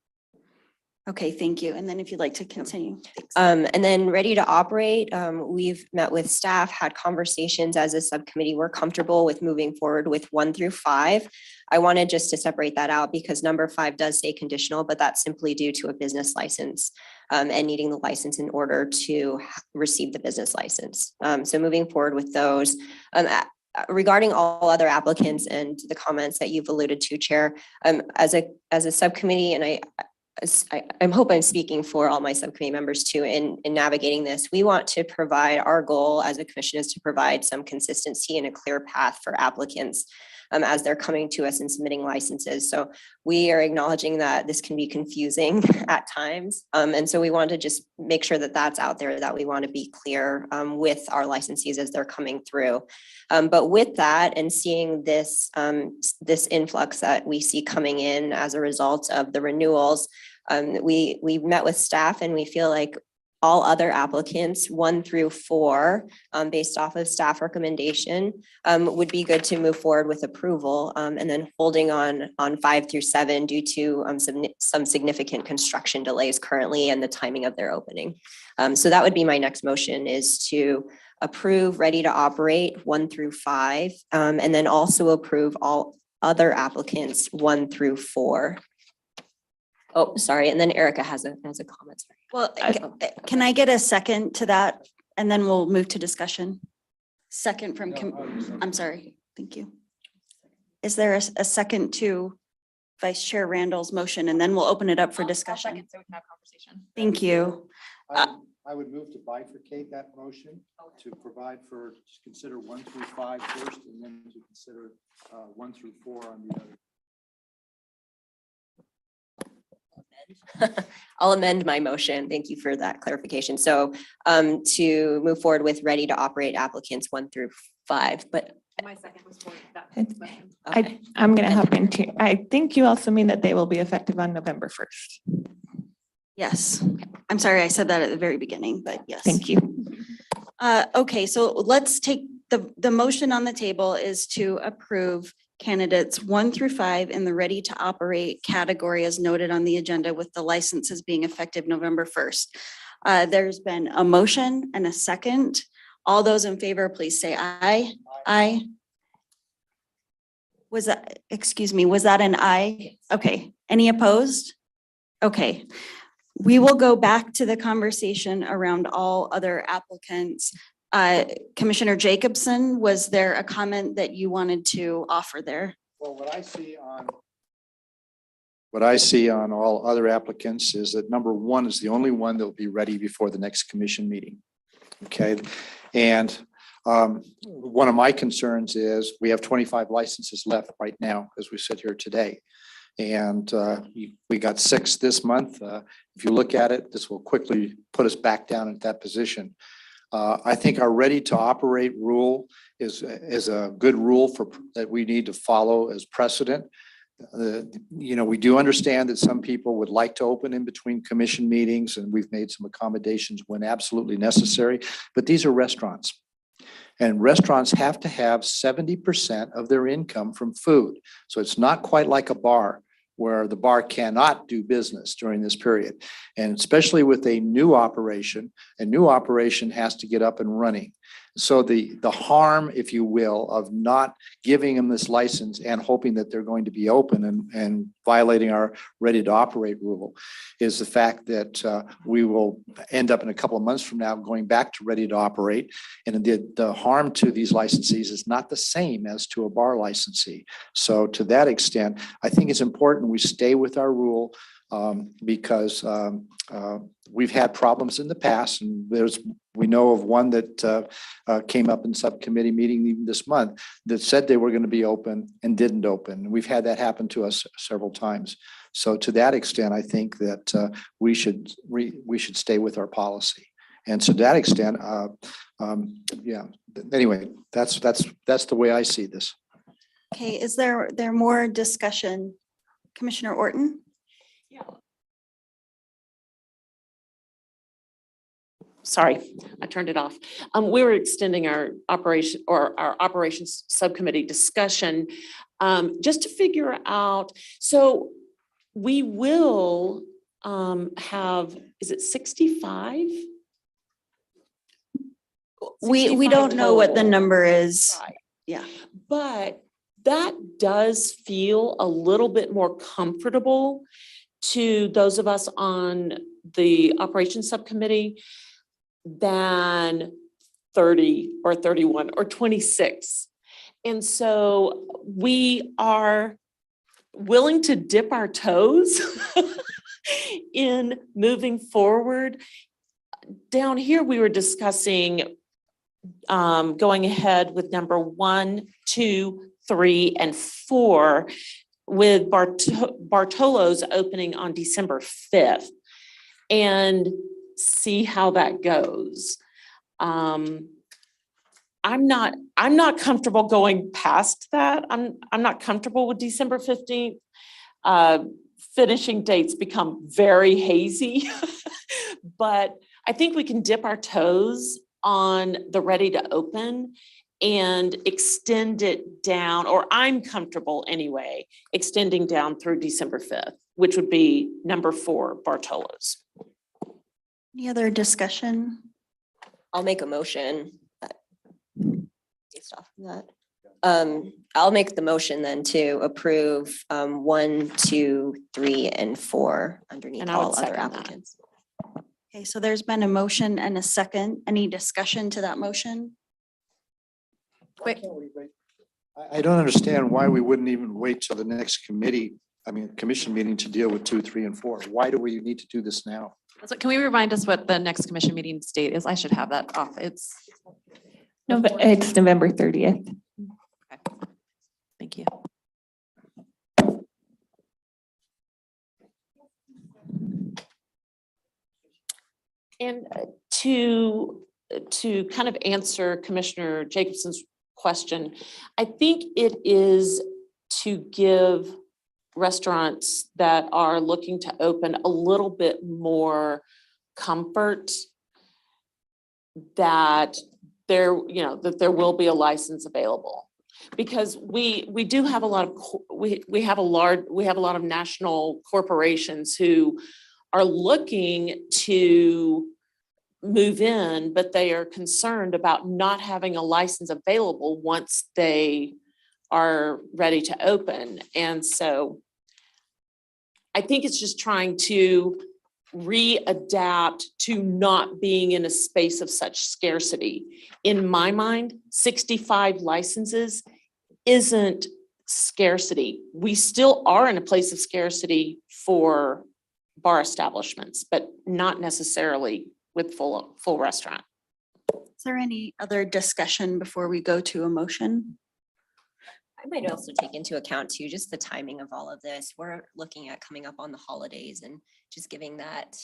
Okay, thank you. And then if you'd like to continue. Thanks. And then ready to operate, we've met with staff, had conversations as a subcommittee. We're comfortable with moving forward with 1 through 5. I wanted just to separate that out because number 5 does say conditional, but that's simply due to a business license and needing the license in order to receive the business license. So moving forward with those. Regarding all other applicants and the comments that you've alluded to, Chair, as a subcommittee, and I'm hope I'm speaking for all my subcommittee members too in navigating this. We want to provide, our goal as a commission is to provide some consistency and a clear path for applicants as they're coming to us and submitting licenses. So we are acknowledging that this can be confusing at times. And so we want to just make sure that that's out there, that we want to be clear with our licensees as they're coming through. But with that and seeing this, this influx that we see coming in as a result of the renewals, we met with staff and we feel like all other applicants 1 through 4, based off of staff recommendation, would be good to move forward with approval, and then holding on 5 through 7 due to some significant construction delays currently and the timing of their opening. So that would be my next motion, is to approve ready to operate 1 through 5, and then also approve all other applicants 1 through 4. Oh, sorry. And then Erica has a comment. Sorry. Well, can I get a second to that? And then we'll move to discussion. Second from, I'm sorry. Thank you. Is there a second to Vice Chair Randall's motion? And then we'll open it up for discussion. So we can have conversation. Thank you. I would move to bifurcate that motion to provide for, just consider 1 through 5 first, and then to consider 1 through 4 on the other. I'll amend my motion. Thank you for that clarification. So to move forward with ready to operate applicants 1 through 5, but My second was for that. okay. I'm going to hop in too. I think you also mean that they will be effective on November 1st. Yes. I'm sorry, I said that at the very beginning, but yes. Thank you. Okay, so let's take the motion on the table is to approve candidates 1 through 5 in the ready to operate category as noted on the agenda, with the licenses being effective November 1st. There's been a motion and a second. All those in favor, please say aye. Aye. Was that, excuse me, was that an aye? Okay, any opposed? Okay, we will go back to the conversation around all other applicants. Commissioner Jacobson, was there a comment that you wanted to offer there? Well, what I see on all other applicants is that number 1 is the only one that will be ready before the next commission meeting. Okay, and one of my concerns is we have 25 licenses left right now as we sit here today. And we got 6 this month. If you look at it, this will quickly put us back down at that position. I think our ready to operate rule is a good rule that we need to follow as precedent. You know, we do understand that some people would like to open in between commission meetings, and we've made some accommodations when absolutely necessary, but these are restaurants. And restaurants have to have 70% of their income from food. So it's not quite like a bar where the bar cannot do business during this period. And especially with a new operation has to get up and running. So the harm, if you will, of not giving them this license and hoping that they're going to be open and violating our ready to operate rule is the fact that we will end up in a couple of months from now going back to ready to operate. And the harm to these licensees is not the same as to a bar licensee. So to that extent, I think it's important we stay with our rule because we've had problems in the past, and we know of one that came up in subcommittee meeting even this month that said they were going to be open and didn't open. We've had that happen to us several times. So to that extent, I think that we should stay with our policy. And so to that extent, yeah. Anyway, that's the way I see this. Okay, is there more discussion? Commissioner Orton? Yeah. Sorry, I turned it off. We were extending our operations subcommittee discussion just to figure out, so we will have, is it 65? We don't know what the total. number is. Right. Yeah. But that does feel a little bit more comfortable to those of us on the operations subcommittee than 30 or 31 or 26. And so we are willing to dip our toes in moving forward. Down here, we were discussing going ahead with number 1, 2, 3, and 4 with Bartolo's opening on December 5th and see how that goes. I'm not comfortable going past that. I'm not comfortable with December 15th. Finishing dates become very hazy, but I think we can dip our toes on the ready to open and extend it down, or I'm comfortable anyway, extending down through December 5th, which would be number 4, Bartolo's. Any other discussion? I'll make a motion based off of that. I'll make the motion then to approve 1, 2, 3, and 4 underneath And I would all other second that. applicants. Okay, so there's been a motion and a second. Any discussion to that motion? Why can't we wait? I don't understand why we wouldn't even wait till the next commission meeting to deal with 2, 3, and 4. Why do we need to do this now? So can we remind us what the next commission meeting date is? I should have that off. It's, No, but it's November 30th. thank you. And to kind of answer Commissioner Jacobson's question, I think it is to give restaurants that are looking to open a little bit more comfort that there will be a license available. Because we do have a lot of, we have a lot of national corporations who are looking to move in, but they are concerned about not having a license available once they are ready to open. And so I think it's just trying to readapt to not being in a space of such scarcity. In my mind, 65 licenses isn't scarcity. We still are in a place of scarcity for bar establishments, but not necessarily with full restaurant. Is there any other discussion before we go to a motion? I might also take into account too, just the timing of all of this. We're looking at coming up on the holidays and just giving that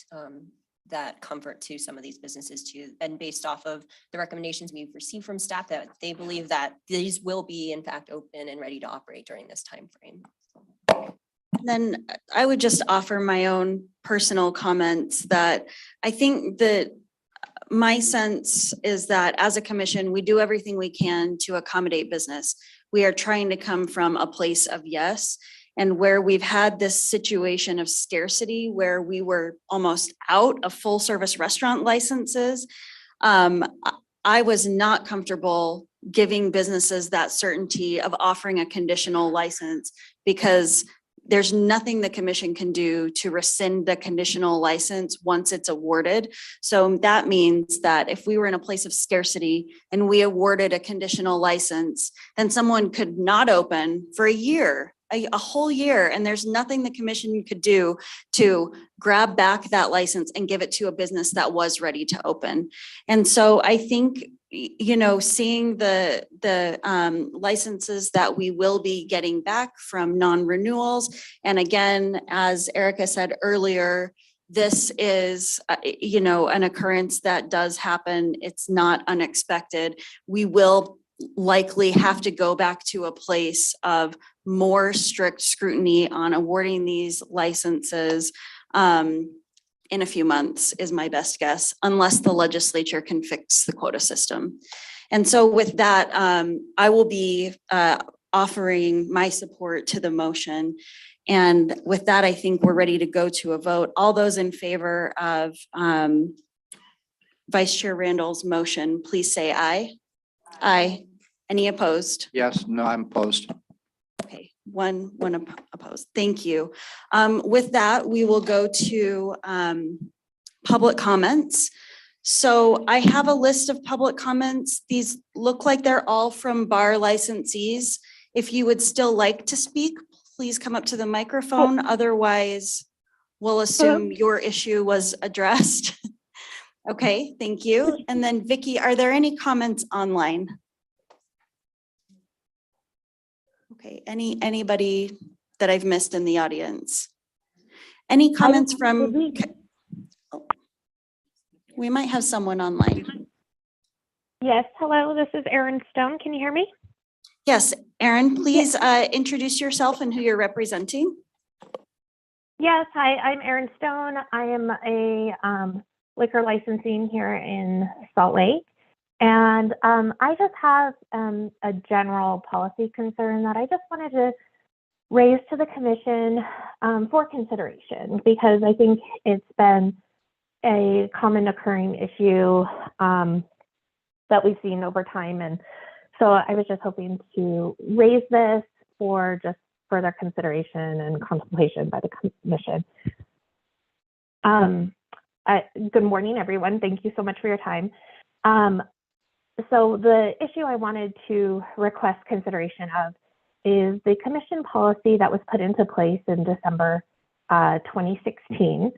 that comfort to some of these businesses too. And based off of the recommendations we've received from staff, that they believe that these will be in fact open and ready to operate during this time frame. Then I would just offer my own personal comments that I think that my sense is that as a commission, we do everything we can to accommodate business. We are trying to come from a place of yes. And where we've had this situation of scarcity, where we were almost out of full service restaurant licenses, I was not comfortable giving businesses that certainty of offering a conditional license because there's nothing the commission can do to rescind the conditional license once it's awarded. So that means that if we were in a place of scarcity and we awarded a conditional license, then someone could not open for a year, a whole year, and there's nothing the commission could do to grab back that license and give it to a business that was ready to open. And so I think, seeing the licenses that we will be getting back from non-renewals. And again, as Erica said earlier, this is, an occurrence that does happen. It's not unexpected. We will likely have to go back to a place of more strict scrutiny on awarding these licenses in a few months is my best guess, unless the legislature can fix the quota system. And so with that, I will be offering my support to the motion. And with that, I think we're ready to go to a vote. All those in favor of Vice Chair Randall's motion, please say aye. Aye. Any opposed? Yes, no, I'm opposed. Okay, one opposed. Thank you. With that, we will go to public comments. So I have a list of public comments. These look like they're all from bar licensees. If you would still like to speak, please come up to the microphone. Otherwise, We'll assume your issue was addressed. Okay, thank you. And then Vicky, are there any comments online? Okay, anybody that I've missed in the audience? Any comments from? Oh, we might have someone online. Yes, hello, this is Erin Stone. Can you hear me? Yes, Erin, please introduce yourself and who you're representing. Yes, hi, I'm Erin Stone. I am a liquor licensing here in Salt Lake. And I just have a general policy concern that I just wanted to raise to the commission for consideration, because I think it's been a common occurring issue that we've seen over time. And so I was just hoping to raise this for just further consideration and contemplation by the commission. Good morning, everyone. Thank you so much for your time. So the issue I wanted to request consideration of is the commission policy that was put into place in December 2016.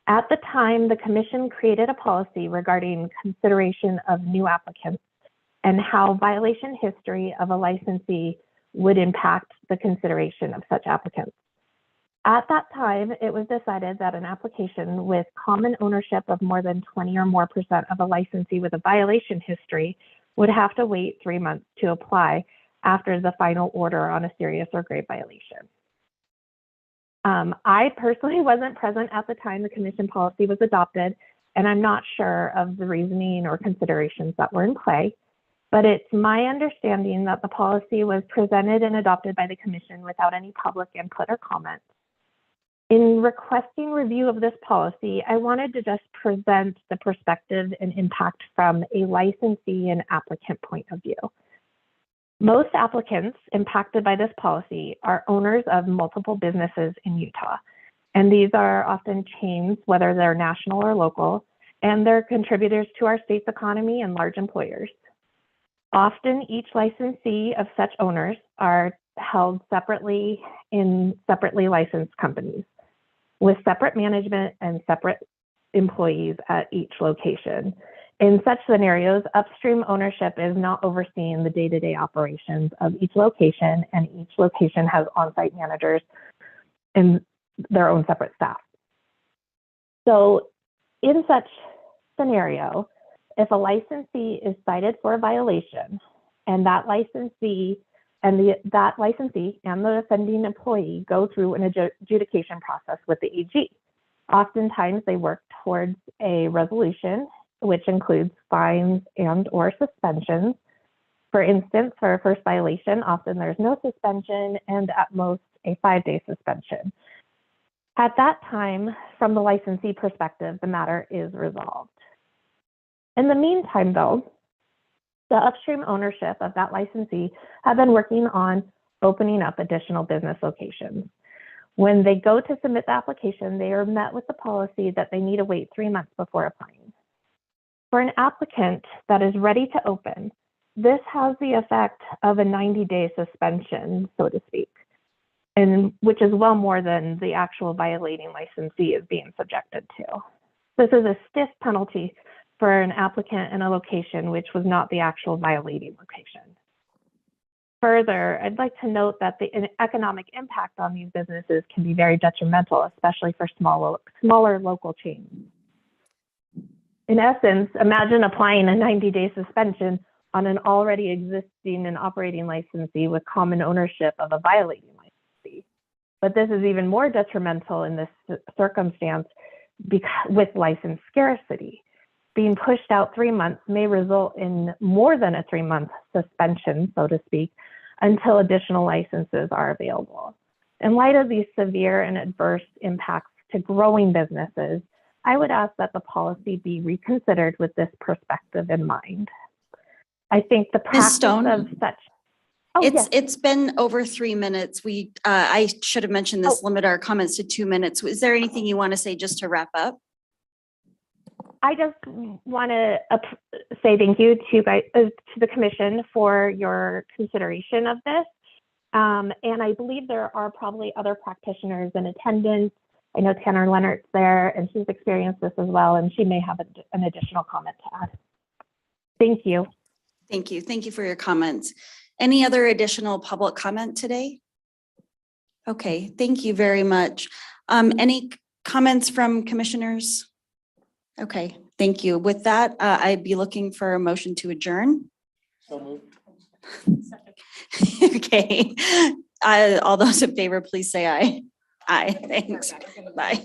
At the time, the commission created a policy regarding consideration of new applicants and how violation history of a licensee would impact the consideration of such applicants. At that time, it was decided that an application with common ownership of more than 20 or more % of a licensee with a violation history would have to wait 3 months to apply after the final order on a serious or grave violation. I personally wasn't present at the time the commission policy was adopted, and I'm not sure of the reasoning or considerations that were in play, but it's my understanding that the policy was presented and adopted by the commission without any public input or comment. In requesting review of this policy, I wanted to just present the perspective and impact from a licensee and applicant point of view. Most applicants impacted by this policy are owners of multiple businesses in Utah, and these are often chains, whether they're national or local, and they're contributors to our state's economy and large employers. Often, each licensee of such owners are held separately in separately licensed companies, with separate management and separate employees at each location. In such scenarios, upstream ownership is not overseeing the day-to-day operations of each location, and each location has on-site managers and their own separate staff. So in such scenario, if a licensee is cited for a violation and that licensee and the offending employee go through an adjudication process with the AG. Oftentimes they work towards a resolution, which includes fines and or suspensions. For instance, for a first violation, often there's no suspension and at most a 5-day suspension. At that time, from the licensee perspective, the matter is resolved. In the meantime, though, the upstream ownership of that licensee have been working on opening up additional business locations. When they go to submit the application, they are met with the policy that they need to wait 3 months before applying. For an applicant that is ready to open, this has the effect of a 90-day suspension, so to speak, and which is well more than the actual violating licensee is being subjected to. This is a stiff penalty for an applicant in a location which was not the actual violating location. Further, I'd like to note that the economic impact on these businesses can be very detrimental, especially for smaller local chains. In essence, imagine applying a 90-day suspension on an already existing and operating licensee with common ownership of a violating licensee. But this is even more detrimental in this circumstance with license scarcity. Being pushed out 3 months may result in more than a 3-month suspension, so to speak, until additional licenses are available. In light of these severe and adverse impacts to growing businesses, I would ask that the policy be reconsidered with this perspective in mind. I think the practice of such. Oh, It's been over 3 minutes. I should have mentioned this, limit our comments to 2 minutes. Is there anything you want to say just to wrap up? I just want to say thank you to the commission for your consideration of this. And I believe there are probably other practitioners in attendance I know Tanner Leonard's there and she's experienced this as well, and she may have an additional comment to add. Thank you. Thank you. Thank you for your comments. Any other additional public comment today? Okay, thank you very much. Any comments from commissioners? Okay, thank you. With that, I'd be looking for a motion to adjourn. So moved. Okay, all those in favor, please say aye. Aye, thanks. Bye.